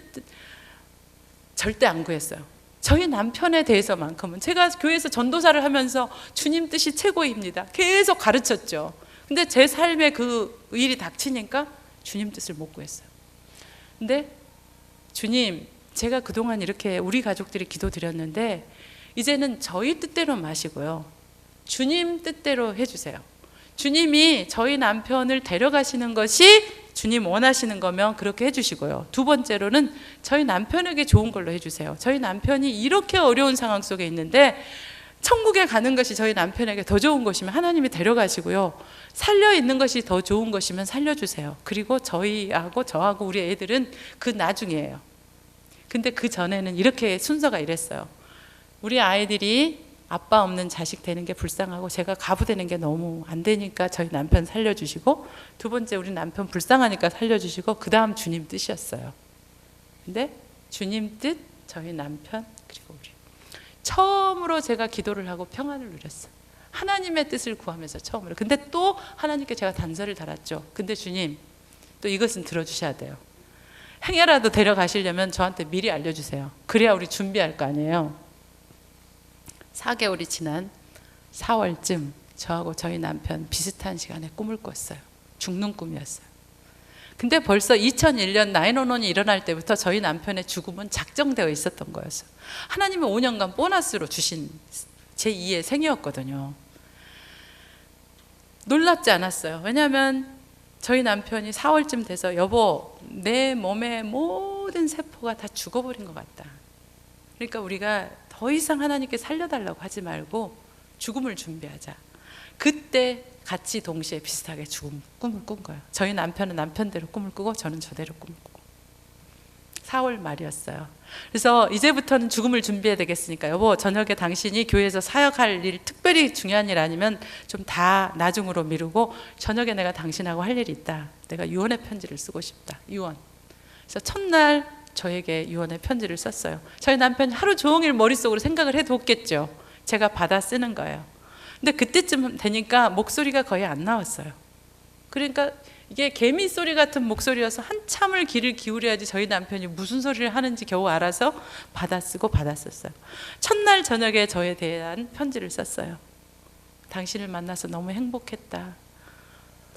절대 안 구했어요. 저희 남편에 대해서만큼은 제가 교회에서 전도사를 하면서 주님 뜻이 최고입니다. 계속 가르쳤죠. 근데 제 삶에 그 일이 닥치니까 주님 뜻을 못 구했어요. 근데 주님, 제가 그동안 이렇게 우리 가족들이 기도드렸는데 이제는 저희 뜻대로 마시고요, 주님 뜻대로 해주세요. 주님이 저희 남편을 데려가시는 것이 주님 원하시는 거면 그렇게 해주시고요. 두 번째로는 저희 남편에게 좋은 걸로 해주세요. 저희 남편이 이렇게 어려운 상황 속에 있는데 천국에 가는 것이 저희 남편에게 더 좋은 것이면 하나님이 데려가시고요, 살려있는 것이 더 좋은 것이면 살려주세요. 그리고 저희하고 저하고 우리 애들은 그 나중이에요. 근데 그 전에는 이렇게 순서가 이랬어요. 우리 아이들이 아빠 없는 자식 되는 게 불쌍하고 제가 가부 되는 게 너무 안 되니까 저희 남편 살려주시고, 두 번째 우리 남편 불쌍하니까 살려주시고, 그 다음 주님 뜻이었어요. 근데 주님 뜻, 저희 남편, 그리고 우리. 처음으로 제가 기도를 하고 평안을 누렸어요. 하나님의 뜻을 구하면서 처음으로. 근데 또 하나님께 제가 단서를 달았죠. 근데 주님, 또 이것은 들어주셔야 돼요. 행여라도 데려가시려면 저한테 미리 알려주세요. 그래야 우리 준비할 거 아니에요. 4개월이 지난 4월쯤 저하고 저희 남편 비슷한 시간에 꿈을 꿨어요. 죽는 꿈이었어요. 근데 벌써 2001년 911이 일어날 때부터 저희 남편의 죽음은 작정되어 있었던 거였어요. 하나님이 5년간 보너스로 주신 제2의 생이었거든요. 놀랍지 않았어요. 왜냐하면 저희 남편이 4월쯤 돼서 여보, 내 몸의 모든 세포가 다 죽어버린 것 같다. 그러니까 우리가 더 이상 하나님께 살려달라고 하지 말고 죽음을 준비하자. 그때 같이 동시에 비슷하게 죽음 꿈을 꾼 거예요. 저희 남편은 남편대로 꿈을 꾸고 저는 저대로 꿈을 꾸고. 4월 말이었어요. 그래서 이제부터는 죽음을 준비해야 되겠으니까 여보, 저녁에 당신이 교회에서 사역할 일, 특별히 중요한 일 아니면 좀 다 나중으로 미루고 저녁에 내가 당신하고 할 일이 있다. 내가 유언의 편지를 쓰고 싶다. 유언. 그래서 첫날 저에게 유언의 편지를 썼어요. 저희 남편이 하루 종일 머릿속으로 생각을 해뒀겠죠. 제가 받아 쓰는 거예요. 근데 그때쯤 되니까 목소리가 거의 안 나왔어요. 그러니까 이게 개미 소리 같은 목소리여서 한참을 귀를 기울여야지 저희 남편이 무슨 소리를 하는지 겨우 알아서 받아 쓰고 받아 썼어요. 첫날 저녁에 저에 대한 편지를 썼어요. 당신을 만나서 너무 행복했다.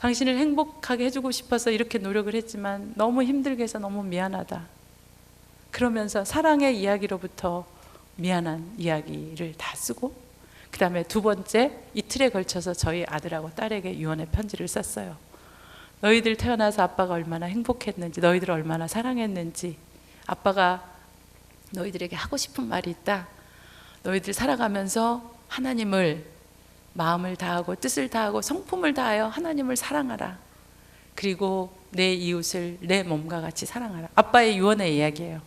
당신을 행복하게 해주고 싶어서 이렇게 노력을 했지만 너무 힘들게 해서 너무 미안하다. 그러면서 사랑의 이야기로부터 미안한 이야기를 다 쓰고, 그 다음에 두 번째, 이틀에 걸쳐서 저희 아들하고 딸에게 유언의 편지를 썼어요. 너희들 태어나서 아빠가 얼마나 행복했는지, 너희들 얼마나 사랑했는지, 아빠가 너희들에게 하고 싶은 말이 있다. 너희들 살아가면서 하나님을 마음을 다하고 뜻을 다하고 성품을 다하여 하나님을 사랑하라. 그리고 내 이웃을 내 몸과 같이 사랑하라. 아빠의 유언의 이야기예요.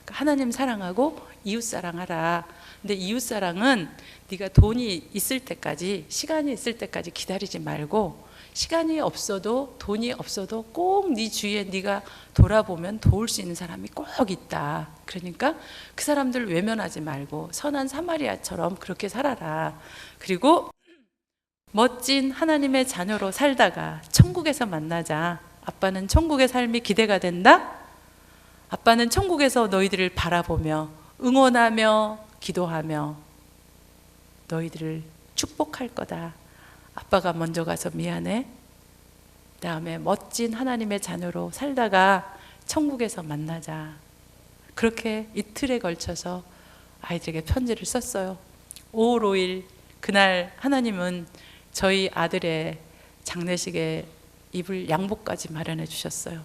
하나님 사랑하고 이웃 사랑하라. 근데 이웃 사랑은 네가 돈이 있을 때까지, 시간이 있을 때까지 기다리지 말고, 시간이 없어도 돈이 없어도 꼭 네 주위에 네가 돌아보면 도울 수 있는 사람이 꼭 있다. 그러니까 그 사람들 외면하지 말고 선한 사마리아처럼 그렇게 살아라. 그리고 멋진 하나님의 자녀로 살다가 천국에서 만나자. 아빠는 천국의 삶이 기대가 된다. 아빠는 천국에서 너희들을 바라보며 응원하며 기도하며 너희들을 축복할 거다. 아빠가 먼저 가서 미안해. 다음에 멋진 하나님의 자녀로 살다가 천국에서 만나자. 그렇게 이틀에 걸쳐서 아이들에게 편지를 썼어요. 5월 5일 그날 하나님은 저희 아들의 장례식에 입을 양복까지 마련해 주셨어요.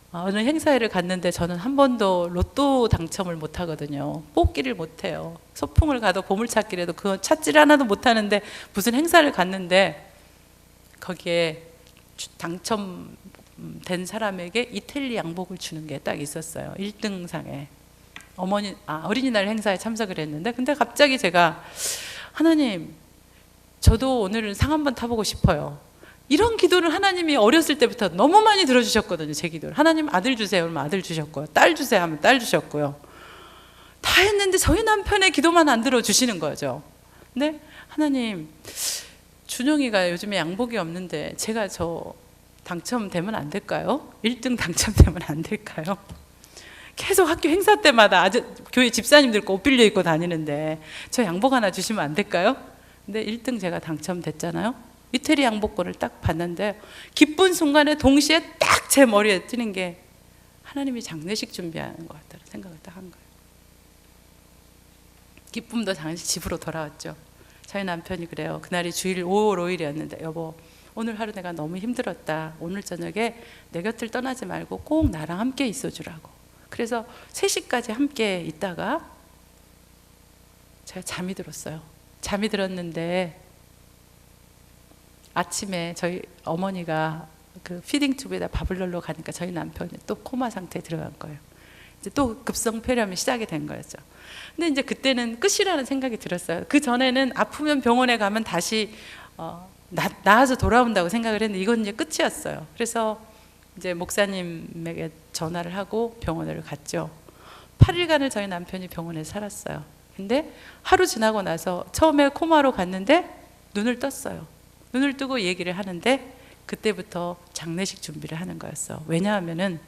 어느 행사회를 갔는데 저는 한 번도 로또 당첨을 못 하거든요. 뽑기를 못 해요. 소풍을 가도 보물찾기라도 그거 찾지를 하나도 못 하는데, 무슨 행사를 갔는데 거기에 당첨된 사람에게 이태리 양복을 주는 게 딱 있었어요. 1등상에. 어린이날 행사에 참석을 했는데, 근데 갑자기 제가 하나님, 저도 오늘은 상 한번 타보고 싶어요. 이런 기도를 하나님이 어렸을 때부터 너무 많이 들어주셨거든요. 제 기도를. 하나님 아들 주세요 하면 아들 주셨고요. 딸 주세요 하면 딸 주셨고요. 다 했는데 저희 남편의 기도만 안 들어주시는 거죠. 근데 하나님, 준영이가 요즘에 양복이 없는데 제가 저 당첨되면 안 될까요? 1등 당첨되면 안 될까요? 계속 학교 행사 때마다 교회 집사님들 거 옷 빌려 입고 다니는데 저 양복 하나 주시면 안 될까요? 근데 1등 제가 당첨됐잖아요. 이태리 양복권을 딱 봤는데 기쁜 순간에 동시에 딱 제 머리에 뜨는 게 하나님이 장례식 준비하는 것 같다는 생각을 딱 한 거예요. 기쁨도 잠시 집으로 돌아왔죠. 저희 남편이 그래요. 그날이 주일 5월 5일이었는데 여보, 오늘 하루 내가 너무 힘들었다. 오늘 저녁에 내 곁을 떠나지 말고 꼭 나랑 함께 있어주라고. 그래서 3시까지 함께 있다가 제가 잠이 들었어요. 잠이 들었는데 아침에 저희 어머니가 그 피딩 튜브에다 밥을 넣으러 가니까 저희 남편이 또 코마 상태에 들어간 거예요. 이제 또 급성폐렴이 시작이 된 거였죠. 근데 이제 그때는 끝이라는 생각이 들었어요. 그 전에는 아프면 병원에 가면 다시 나아서 돌아온다고 생각을 했는데 이건 이제 끝이었어요. 그래서 이제 목사님에게 전화를 하고 병원을 갔죠. 8일간을 저희 남편이 병원에 살았어요. 근데 하루 지나고 나서 처음에 코마로 갔는데 눈을 떴어요. 눈을 뜨고 얘기를 하는데 그때부터 장례식 준비를 하는 거였어. 왜냐하면은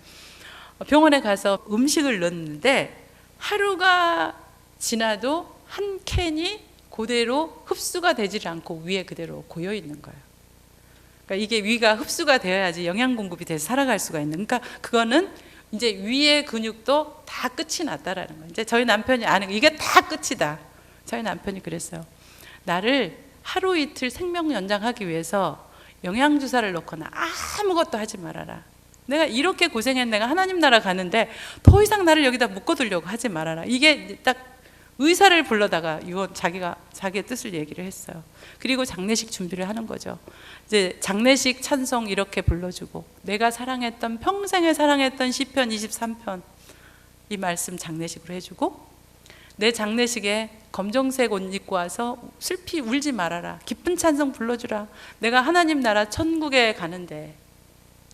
병원에 가서 음식을 넣는데 하루가 지나도 한 캔이 그대로 흡수가 되질 않고 위에 그대로 고여 있는 거예요. 그러니까 이게 위가 흡수가 되어야지 영양 공급이 돼서 살아갈 수가 있는. 그러니까 그거는 이제 위의 근육도 다 끝이 났다라는 거예요. 이제 저희 남편이 아는 이게 다 끝이다. 저희 남편이 그랬어요. 나를 하루 이틀 생명 연장하기 위해서 영양 주사를 넣거나 아무것도 하지 말아라. 내가 이렇게 고생했 내가 하나님 나라 가는데 더 이상 나를 여기다 묶어두려고 하지 말아라. 이게 딱 의사를 불러다가 이건 자기의 뜻을 얘기를 했어요. 그리고 장례식 준비를 하는 거죠. 이제 장례식 찬송 이렇게 불러주고 내가 사랑했던 평생에 사랑했던 시편 23편 이 말씀 장례식으로 해주고 내 장례식에 검정색 옷 입고 와서 슬피 울지 말아라. 기쁜 찬송 불러주라. 내가 하나님 나라 천국에 가는데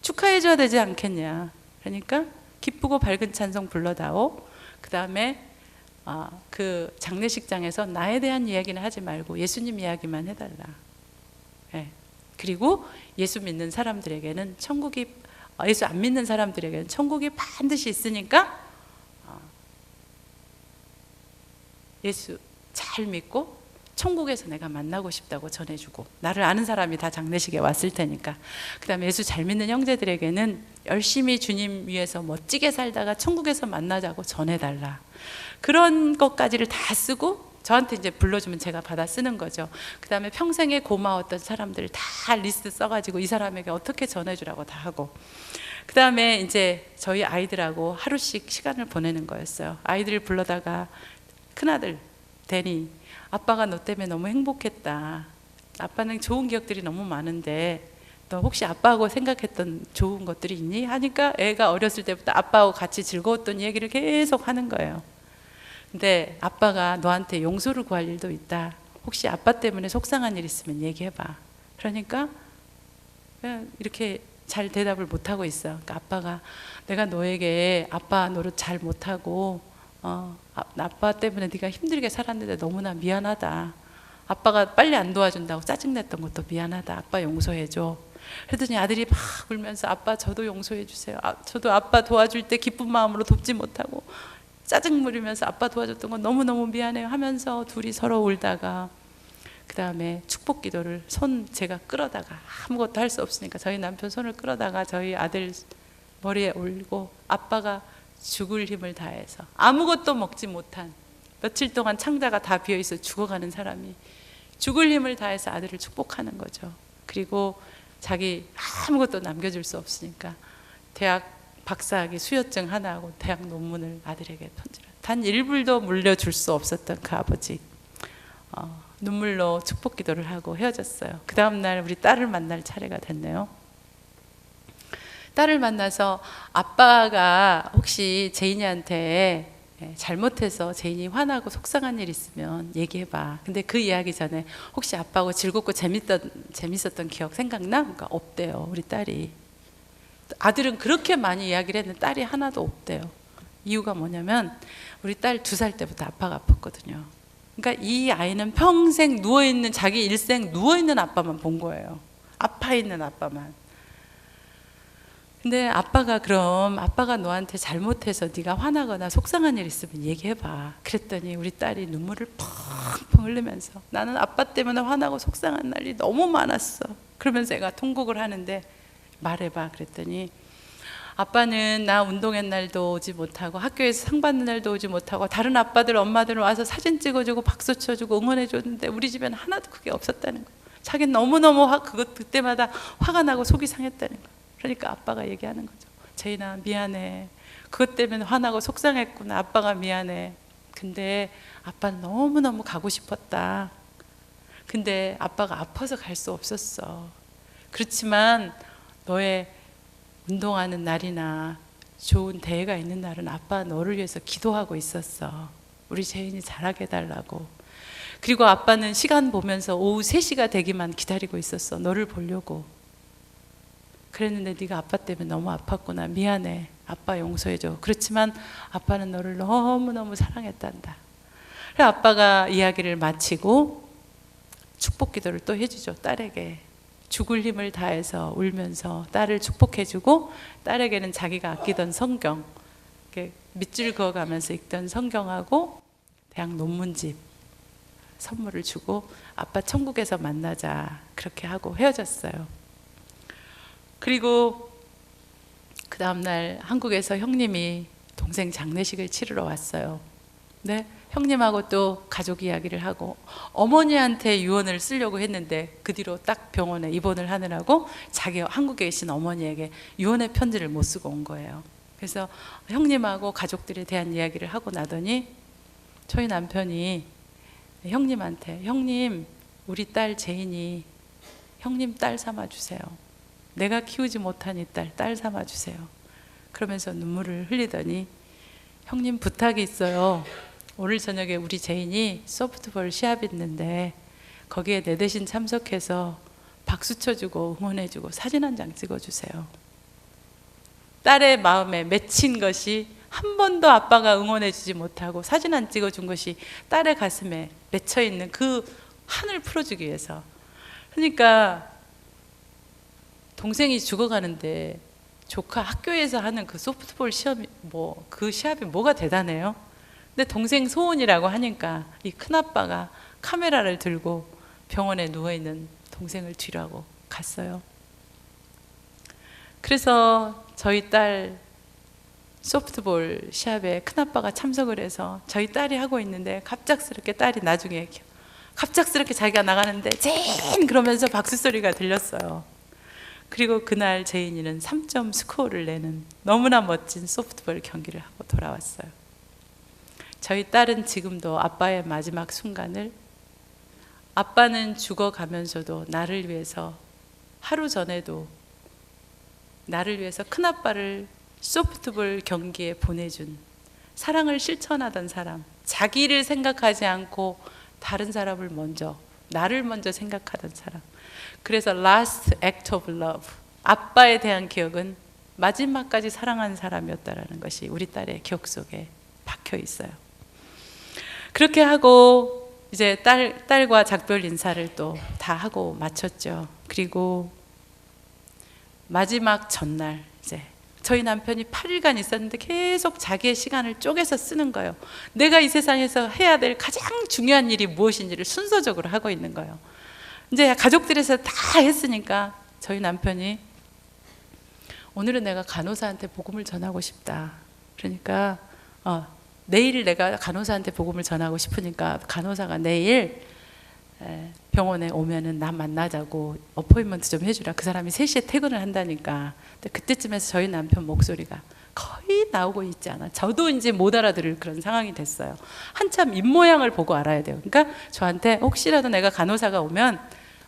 축하해줘야 되지 않겠냐. 그러니까 기쁘고 밝은 찬송 불러다오. 그 다음에 그 장례식장에서 나에 대한 이야기는 하지 말고 예수님 이야기만 해달라. 네. 그리고 예수 믿는 사람들에게는 천국이 예수 안 믿는 사람들에게는 천국이 반드시 있으니까 예수 잘 믿고 천국에서 내가 만나고 싶다고 전해주고 나를 아는 사람이 다 장례식에 왔을 테니까 그 다음에 예수 잘 믿는 형제들에게는 열심히 주님 위해서 멋지게 살다가 천국에서 만나자고 전해달라. 그런 것까지를 다 쓰고 저한테 이제 불러주면 제가 받아 쓰는 거죠. 그 다음에 평생에 고마웠던 사람들 다 리스트 써가지고 이 사람에게 어떻게 전해주라고 다 하고 그 다음에 이제 저희 아이들하고 하루씩 시간을 보내는 거였어요. 아이들을 불러다가 큰아들 데니 아빠가 너 때문에 너무 행복했다. 아빠는 좋은 기억들이 너무 많은데 너 혹시 아빠하고 생각했던 좋은 것들이 있니? 하니까 애가 어렸을 때부터 아빠하고 같이 즐거웠던 얘기를 계속 하는 거예요. 근데 아빠가 너한테 용서를 구할 일도 있다. 혹시 아빠 때문에 속상한 일 있으면 얘기해봐. 그러니까 그냥 이렇게 잘 대답을 못하고 있어. 그러니까 아빠가 내가 너에게 아빠 노릇 잘 못하고 아빠 때문에 네가 힘들게 살았는데 너무나 미안하다. 아빠가 빨리 안 도와준다고 짜증냈던 것도 미안하다. 아빠 용서해줘. 그랬더니 아들이 막 울면서 아빠 저도 용서해 주세요. 저도 아빠 도와줄 때 기쁜 마음으로 돕지 못하고 짜증 부리면서 아빠 도와줬던 건 너무너무 미안해요 하면서 둘이 서로 울다가 그 다음에 축복 기도를 제가 끌어다가 아무것도 할 수 없으니까 저희 남편 손을 끌어다가 저희 아들 머리에 올리고 아빠가 죽을 힘을 다해서 아무것도 먹지 못한 며칠 동안 창자가 다 비어있어 죽어가는 사람이 죽을 힘을 다해서 아들을 축복하는 거죠. 그리고 자기 아무것도 남겨줄 수 없으니까 대학 박사학위 수료증 하나 하고 대학 논문을 아들에게 편지를 단 1불도 물려줄 수 없었던 그 아버지 눈물로 축복 기도를 하고 헤어졌어요. 그 다음날 우리 딸을 만날 차례가 됐네요. 딸을 만나서 아빠가 혹시 제인이한테 잘못해서 제인이 화나고 속상한 일 있으면 얘기해봐. 근데 그 이야기 전에 혹시 아빠하고 즐겁고 재밌었던 기억 생각나? 그러니까 없대요. 우리 딸이. 아들은 그렇게 많이 이야기를 했는데 딸이 하나도 없대요. 이유가 뭐냐면 우리 딸 2살 때부터 아빠가 아팠거든요. 그러니까 이 아이는 평생 누워있는 자기 일생 누워있는 아빠만 본 거예요. 아파있는 아빠만. 근데 아빠가 그럼 아빠가 너한테 잘못해서 네가 화나거나 속상한 일 있으면 얘기해봐. 그랬더니 우리 딸이 눈물을 펑펑 흘리면서 나는 아빠 때문에 화나고 속상한 날이 너무 많았어. 그러면서 애가 통곡을 하는데 말해봐. 그랬더니 아빠는 나 운동회 날도 오지 못하고 학교에서 상 받는 날도 오지 못하고 다른 아빠들 엄마들은 와서 사진 찍어주고 박수 쳐주고 응원해줬는데 우리 집에는 하나도 그게 없었다는 거야. 자기는 너무너무 그때마다 화가 나고 속이 상했다는 거야. 그러니까 아빠가 얘기하는 거죠. 제인아 미안해. 그것 때문에 화나고 속상했구나. 아빠가 미안해. 근데 아빠는 너무너무 가고 싶었다. 근데 아빠가 아파서 갈 수 없었어. 그렇지만 너의 운동하는 날이나 좋은 대회가 있는 날은 아빠 너를 위해서 기도하고 있었어. 우리 재인이 잘하게 해달라고. 그리고 아빠는 시간 보면서 오후 3시가 되기만 기다리고 있었어. 너를 보려고. 그랬는데 네가 아빠 때문에 너무 아팠구나. 미안해. 아빠 용서해줘. 그렇지만 아빠는 너를 너무너무 사랑했단다. 그래서 아빠가 이야기를 마치고 축복 기도를 또 해주죠. 딸에게. 죽을 힘을 다해서 울면서 딸을 축복해주고, 딸에게는 자기가 아끼던 성경, 밑줄 그어가면서 읽던 성경하고 대학 논문집 선물을 주고 아빠 천국에서 만나자 그렇게 하고 헤어졌어요. 그리고 그 다음날 한국에서 형님이 동생 장례식을 치르러 왔어요. 네, 형님하고 또 가족 이야기를 하고 어머니한테 유언을 쓰려고 했는데 그 뒤로 딱 병원에 입원을 하느라고 자기 한국에 계신 어머니에게 유언의 편지를 못 쓰고 온 거예요. 그래서 형님하고 가족들에 대한 이야기를 하고 나더니 저희 남편이 형님한테, 형님 우리 딸 제인이 형님 딸 삼아 주세요. 내가 키우지 못한 이 딸 삼아 주세요. 그러면서 눈물을 흘리더니 형님 부탁이 있어요. 오늘 저녁에 우리 제인이 소프트볼 시합이 있는데 거기에 내 대신 참석해서 박수 쳐주고 응원해주고 사진 한 장 찍어주세요. 딸의 마음에 맺힌 것이 한 번도 아빠가 응원해주지 못하고 사진 안 찍어준 것이 딸의 가슴에 맺혀있는 그 한을 풀어주기 위해서. 그러니까 동생이 죽어가는데 조카 학교에서 하는 그 소프트볼 시험이 그 시합이 뭐가 대단해요? 근데 동생 소원이라고 하니까 이 큰아빠가 카메라를 들고 병원에 누워있는 동생을 뒤로하고 갔어요. 그래서 저희 딸 소프트볼 시합에 큰아빠가 참석을 해서 저희 딸이 하고 있는데 갑작스럽게 딸이 나중에 갑작스럽게 자기가 나가는데 제인 그러면서 박수 소리가 들렸어요. 그리고 그날 제인이는 3점 스코어를 내는 너무나 멋진 소프트볼 경기를 하고 돌아왔어요. 저희 딸은 지금도 아빠의 마지막 순간을, 아빠는 죽어가면서도 나를 위해서 하루 전에도 나를 위해서 큰아빠를 소프트볼 경기에 보내준, 사랑을 실천하던 사람, 자기를 생각하지 않고 다른 사람을 먼저, 나를 먼저 생각하던 사람. 그래서 last act of love, 아빠에 대한 기억은 마지막까지 사랑한 사람이었다라는 것이 우리 딸의 기억 속에 박혀 있어요. 그렇게 하고 이제 딸과 작별 인사를 또 다 하고 마쳤죠. 그리고 마지막 전날 이제 저희 남편이 8일간 있었는데 계속 자기의 시간을 쪼개서 쓰는 거예요. 내가 이 세상에서 해야 될 가장 중요한 일이 무엇인지를 순서적으로 하고 있는 거예요. 이제 가족들에서 다 했으니까 저희 남편이 오늘은 내가 간호사한테 복음을 전하고 싶다. 그러니까 내일 내가 간호사한테 복음을 전하고 싶으니까 간호사가 내일 병원에 오면은 나 만나자고 어포인먼트 좀 해주라. 그 사람이 3시에 퇴근을 한다니까. 근데 그때쯤에서 저희 남편 목소리가 거의 나오고 있지 않아. 저도 이제 못 알아들을 그런 상황이 됐어요. 한참 입모양을 보고 알아야 돼요. 그러니까 저한테 혹시라도 내가 간호사가 오면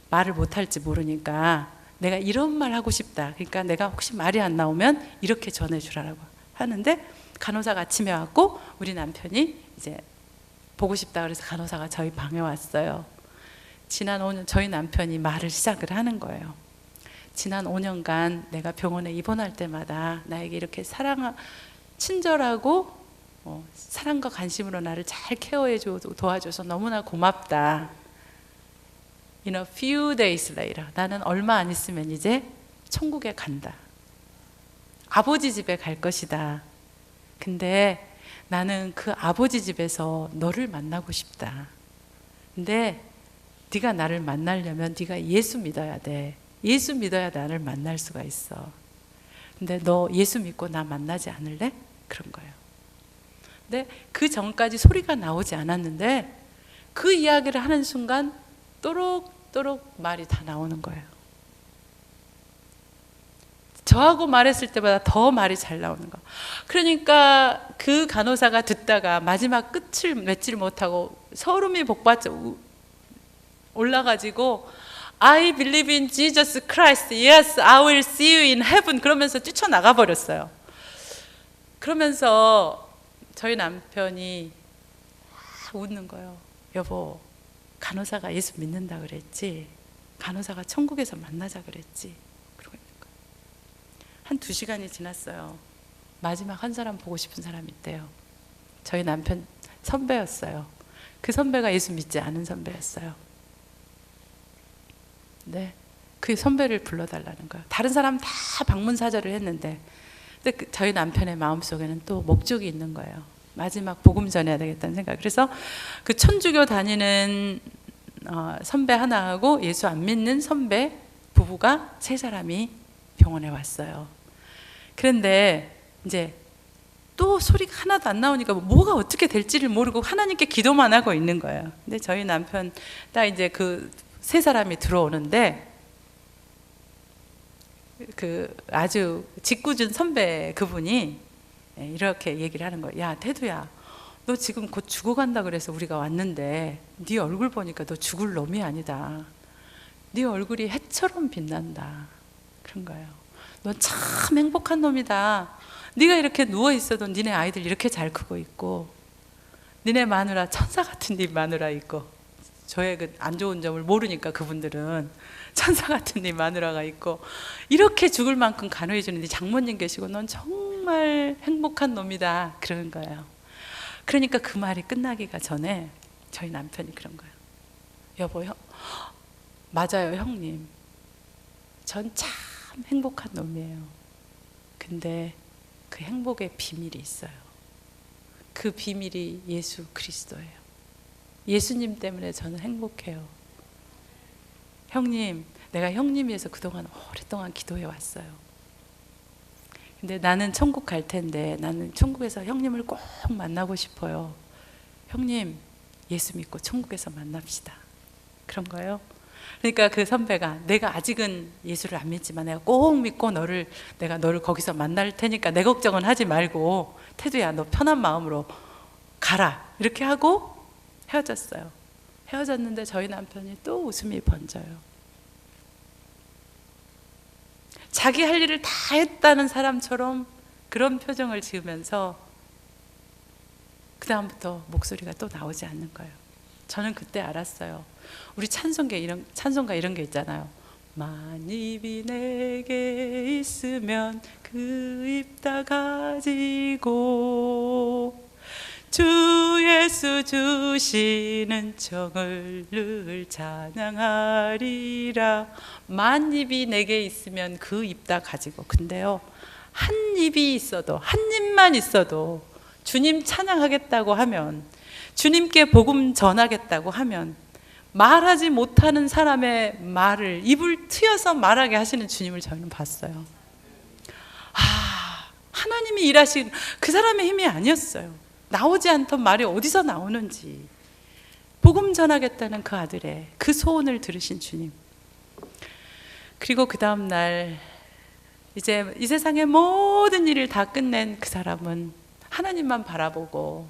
말을 못할지 모르니까 내가 이런 말 하고 싶다. 그러니까 내가 혹시 말이 안 나오면 이렇게 전해주라고 하는데, 간호사가 아침에 왔고 우리 남편이 이제 보고 싶다 그래서 간호사가 저희 방에 왔어요. 지난 5년 저희 남편이 말을 시작을 하는 거예요. 지난 5년간 내가 병원에 입원할 때마다 나에게 이렇게 친절하고 사랑과 관심으로 나를 잘 케어해주고 도와줘서 너무나 고맙다. In a few days later, 나는 얼마 안 있으면 이제 천국에 간다. 아버지 집에 갈 것이다. 근데 나는 그 아버지 집에서 너를 만나고 싶다. 근데 네가 나를 만나려면 네가 예수 믿어야 돼. 예수 믿어야 나를 만날 수가 있어. 근데 너 예수 믿고 나 만나지 않을래? 그런 거예요. 근데 그 전까지 소리가 나오지 않았는데 그 이야기를 하는 순간 또록또록 말이 다 나오는 거예요. 저하고 말했을 때보다 더 말이 잘 나오는 거. 그러니까 그 간호사가 듣다가 마지막 끝을 맺지를 못하고 서름이 복받쳐 올라가지고 I believe in Jesus Christ. Yes, I will see you in heaven. 그러면서 뛰쳐나가 버렸어요. 그러면서 저희 남편이 웃는 거예요. 여보, 간호사가 예수 믿는다 그랬지? 간호사가 천국에서 만나자 그랬지? 그러니까 한 2시간이 지났어요. 마지막 한 사람 보고 싶은 사람이 있대요. 저희 남편 선배였어요. 그 선배가 예수 믿지 않은 선배였어요. 네, 그 선배를 불러달라는 거예요. 다른 사람 다 방문사절을 했는데, 근데 저희 남편의 마음속에는 또 목적이 있는 거예요. 마지막 복음 전해야 되겠다는 생각. 그래서 그 천주교 다니는 선배 하나하고 예수 안 믿는 선배 부부가 3사람이 병원에 왔어요. 그런데 이제 또 소리가 하나도 안 나오니까 뭐가 어떻게 될지를 모르고 하나님께 기도만 하고 있는 거예요. 근데 저희 남편 딱 이제 그 3사람이 들어오는데, 그 아주 짓궂은 선배 그분이 이렇게 얘기를 하는 거예요. 야, 태두야, 너 지금 곧 죽어간다 그래서 우리가 왔는데 네 얼굴 보니까 너 죽을 놈이 아니다. 네 얼굴이 해처럼 빛난다. 그런 거예요. 너 참 행복한 놈이다. 네가 이렇게 누워 있어도 니네 아이들 이렇게 잘 크고 있고, 니네 마누라 천사 같은 네 마누라 있고, 저의 그 안 좋은 점을 모르니까 그분들은 천사 같은 네 마누라가 있고, 이렇게 죽을 만큼 간호해 주는 네 장모님 계시고, 넌 정말 행복한 놈이다. 그러는 거예요. 그러니까 그 말이 끝나기가 전에 저희 남편이 그런 거예요. 여보, 맞아요, 형님. 전 참 행복한 놈이에요. 근데 그 행복의 비밀이 있어요. 그 비밀이 예수 그리스도예요. 예수님 때문에 저는 행복해요. 형님, 내가 형님 위해서 그동안 오랫동안 기도해 왔어요. 근데 나는 천국 갈 텐데, 나는 천국에서 형님을 꼭 만나고 싶어요. 형님, 예수 믿고 천국에서 만납시다. 그런 거예요. 그러니까 그 선배가, 내가 아직은 예수를 안 믿지만 내가 꼭 믿고 내가 너를 거기서 만날 테니까 내 걱정은 하지 말고 태두야, 너 편한 마음으로 가라. 이렇게 하고 헤어졌어요. 헤어졌는데 저희 남편이 또 웃음이 번져요. 자기 할 일을 다 했다는 사람처럼 그런 표정을 지으면서 그 다음부터 목소리가 또 나오지 않는 거예요. 저는 그때 알았어요. 우리 찬송가 이런 게 있잖아요. 만입이 내게 있으면 그 입 다 가지고 주 예수 주시는 정을 늘 찬양하리라. 만입이 내게 있으면 그 입 다 가지고. 근데요, 한 입이 있어도, 한 입만 있어도 주님 찬양하겠다고 하면, 주님께 복음 전하겠다고 하면 말하지 못하는 사람의 말을 입을 트여서 말하게 하시는 주님을 저는 봤어요. 하나님이 일하신 그 사람의 힘이 아니었어요. 나오지 않던 말이 어디서 나오는지, 복음 전하겠다는 그 아들의 그 소원을 들으신 주님. 그리고 그 다음 날 이제 이 세상의 모든 일을 다 끝낸 그 사람은 하나님만 바라보고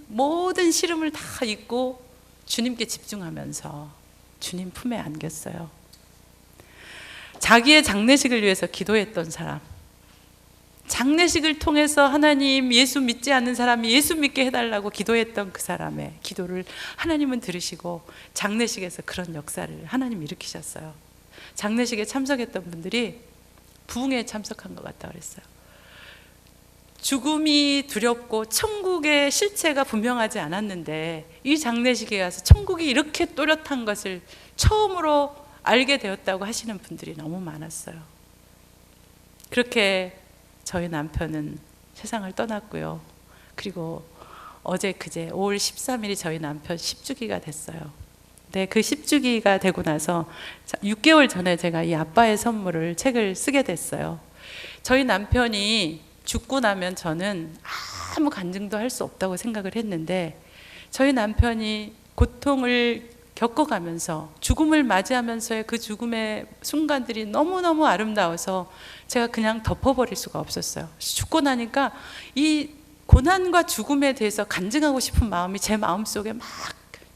모든 시름을 다 잊고 주님께 집중하면서 주님 품에 안겼어요. 자기의 장례식을 위해서 기도했던 사람, 장례식을 통해서 하나님, 예수 믿지 않는 사람이 예수 믿게 해달라고 기도했던 그 사람의 기도를 하나님은 들으시고 장례식에서 그런 역사를 하나님 일으키셨어요. 장례식에 참석했던 분들이 부흥회에 참석한 것 같다 그랬어요. 죽음이 두렵고 천국의 실체가 분명하지 않았는데 이 장례식에 가서 천국이 이렇게 또렷한 것을 처음으로 알게 되었다고 하시는 분들이 너무 많았어요. 그렇게 저희 남편은 세상을 떠났고요. 그리고 그제 5월 13일이 저희 남편 10주기가 됐어요. 네, 그 10주기가 되고 나서 6개월 전에 제가 이 아빠의 선물을 책을 쓰게 됐어요. 저희 남편이 죽고 나면 저는 아무 간증도 할 수 없다고 생각을 했는데, 저희 남편이 고통을 겪어가면서 죽음을 맞이하면서의 그 죽음의 순간들이 너무너무 아름다워서 제가 그냥 덮어버릴 수가 없었어요. 죽고 나니까 이 고난과 죽음에 대해서 간증하고 싶은 마음이 제 마음속에 막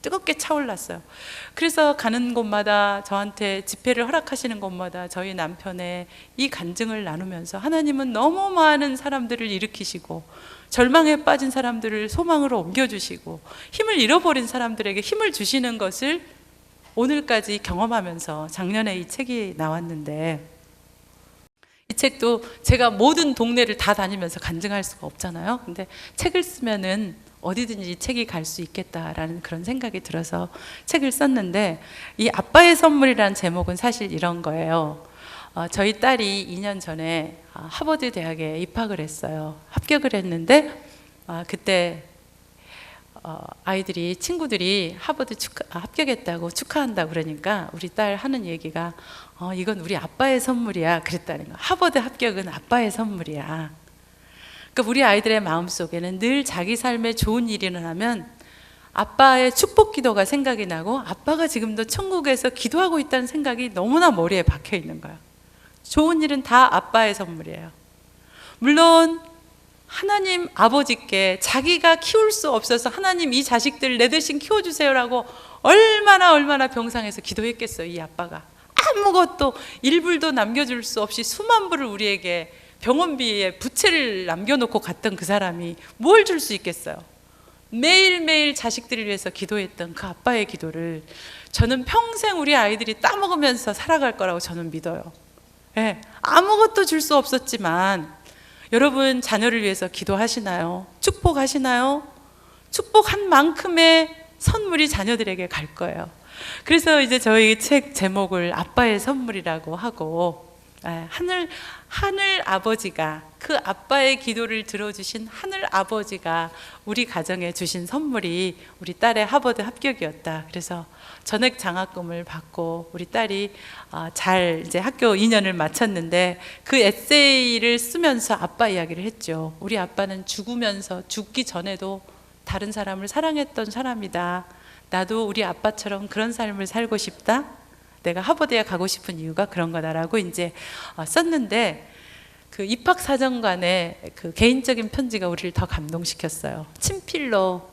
뜨겁게 차올랐어요. 그래서 가는 곳마다 저한테 집회를 허락하시는 곳마다 저희 남편의 이 간증을 나누면서 하나님은 너무 많은 사람들을 일으키시고 절망에 빠진 사람들을 소망으로 옮겨주시고 힘을 잃어버린 사람들에게 힘을 주시는 것을 오늘까지 경험하면서 작년에 이 책이 나왔는데, 이 책도 제가 모든 동네를 다 다니면서 간증할 수가 없잖아요. 근데 책을 쓰면은 어디든지 책이 갈 수 있겠다라는 그런 생각이 들어서 책을 썼는데, 이 아빠의 선물이라는 제목은 사실 이런 거예요. 저희 딸이 2년 전에 하버드 대학에 입학을 했어요. 합격을 했는데 그때 아이들이, 친구들이 하버드 합격했다고 축하한다고 그러니까 우리 딸 하는 얘기가 이건 우리 아빠의 선물이야 그랬다는 거야. 하버드 합격은 아빠의 선물이야. 그러니까 우리 아이들의 마음속에는 늘 자기 삶에 좋은 일이 일어나면 아빠의 축복 기도가 생각이 나고 아빠가 지금도 천국에서 기도하고 있다는 생각이 너무나 머리에 박혀 있는 거야. 좋은 일은 다 아빠의 선물이에요. 물론 하나님 아버지께 자기가 키울 수 없어서 하나님 이 자식들 내 대신 키워주세요라고 얼마나 병상에서 기도했겠어요. 이 아빠가 아무것도 일불도 남겨줄 수 없이 수만 불을 우리에게 병원비에 부채를 남겨놓고 갔던 그 사람이 뭘 줄 수 있겠어요. 매일매일 자식들을 위해서 기도했던 그 아빠의 기도를 저는 평생 우리 아이들이 따먹으면서 살아갈 거라고 저는 믿어요. 네, 아무것도 줄 수 없었지만 여러분 자녀를 위해서 기도하시나요? 축복하시나요? 축복한 만큼의 선물이 자녀들에게 갈 거예요. 그래서 이제 저희 책 제목을 아빠의 선물이라고 하고, 하늘 아버지가, 그 아빠의 기도를 들어주신 하늘 아버지가 우리 가정에 주신 선물이 우리 딸의 하버드 합격이었다. 그래서 전액 장학금을 받고 우리 딸이 잘 이제 학교 2년을 마쳤는데, 그 에세이를 쓰면서 아빠 이야기를 했죠. 우리 아빠는 죽으면서, 죽기 전에도 다른 사람을 사랑했던 사람이다. 나도 우리 아빠처럼 그런 삶을 살고 싶다. 내가 하버드에 가고 싶은 이유가 그런 거다라고 이제 썼는데, 그 입학 사정관의 그 개인적인 편지가 우리를 더 감동시켰어요. 친필로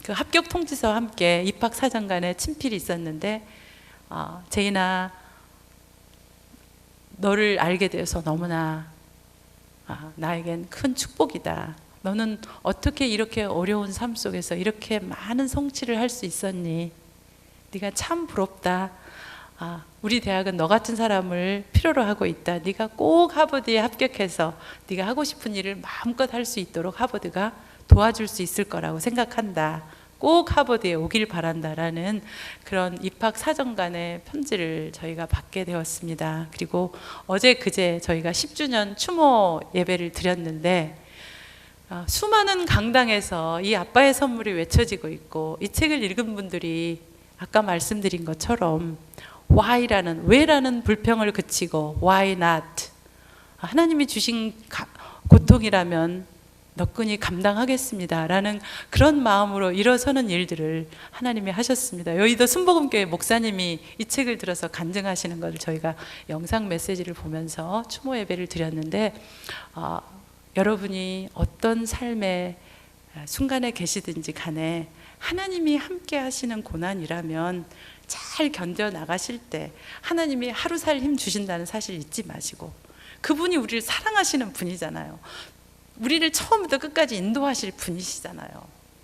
그 합격 통지서와 함께 입학 사정관에 친필이 있었는데, 제인아, 너를 알게 되어서 너무나 나에겐 큰 축복이다. 너는 어떻게 이렇게 어려운 삶 속에서 이렇게 많은 성취를 할 수 있었니? 네가 참 부럽다. 우리 대학은 너 같은 사람을 필요로 하고 있다. 네가 꼭 하버드에 합격해서 네가 하고 싶은 일을 마음껏 할 수 있도록 하버드가 도와줄 수 있을 거라고 생각한다. 꼭 하버드에 오길 바란다라는 그런 입학 사정관의 편지를 저희가 받게 되었습니다. 그리고 어제 그제 저희가 10주년 추모 예배를 드렸는데, 수많은 강당에서 이 아빠의 선물이 외쳐지고 있고, 이 책을 읽은 분들이 아까 말씀드린 것처럼 why라는, 왜라는 불평을 그치고 why not, 하나님이 주신 고통이라면 너끈히 감당하겠습니다 라는 그런 마음으로 일어서는 일들을 하나님이 하셨습니다. 여의도 순복음교회 목사님이 이 책을 들어서 간증하시는 것을 저희가 영상 메시지를 보면서 추모 예배를 드렸는데, 여러분이 어떤 삶의 순간에 계시든지 간에 하나님이 함께 하시는 고난이라면 잘 견뎌 나가실 때 하나님이 하루 살 힘 주신다는 사실 잊지 마시고, 그분이 우리를 사랑하시는 분이잖아요. 우리를 처음부터 끝까지 인도하실 분이시잖아요.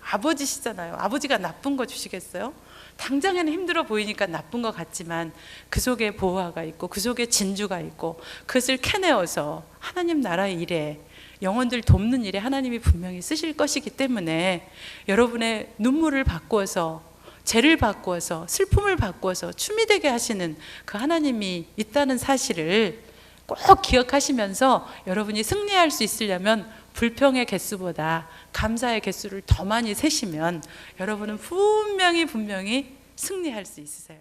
아버지시잖아요. 아버지가 나쁜 거 주시겠어요? 당장에는 힘들어 보이니까 나쁜 것 같지만 그 속에 보호가 있고 그 속에 진주가 있고, 그것을 캐내어서 하나님 나라의 일에, 영혼들 돕는 일에 하나님이 분명히 쓰실 것이기 때문에 여러분의 눈물을 바꾸어서, 죄를 바꾸어서, 슬픔을 바꾸어서 춤이 되게 하시는 그 하나님이 있다는 사실을 꼭 기억하시면서 여러분이 승리할 수 있으려면 불평의 개수보다 감사의 개수를 더 많이 세시면 여러분은 분명히 승리할 수 있으세요.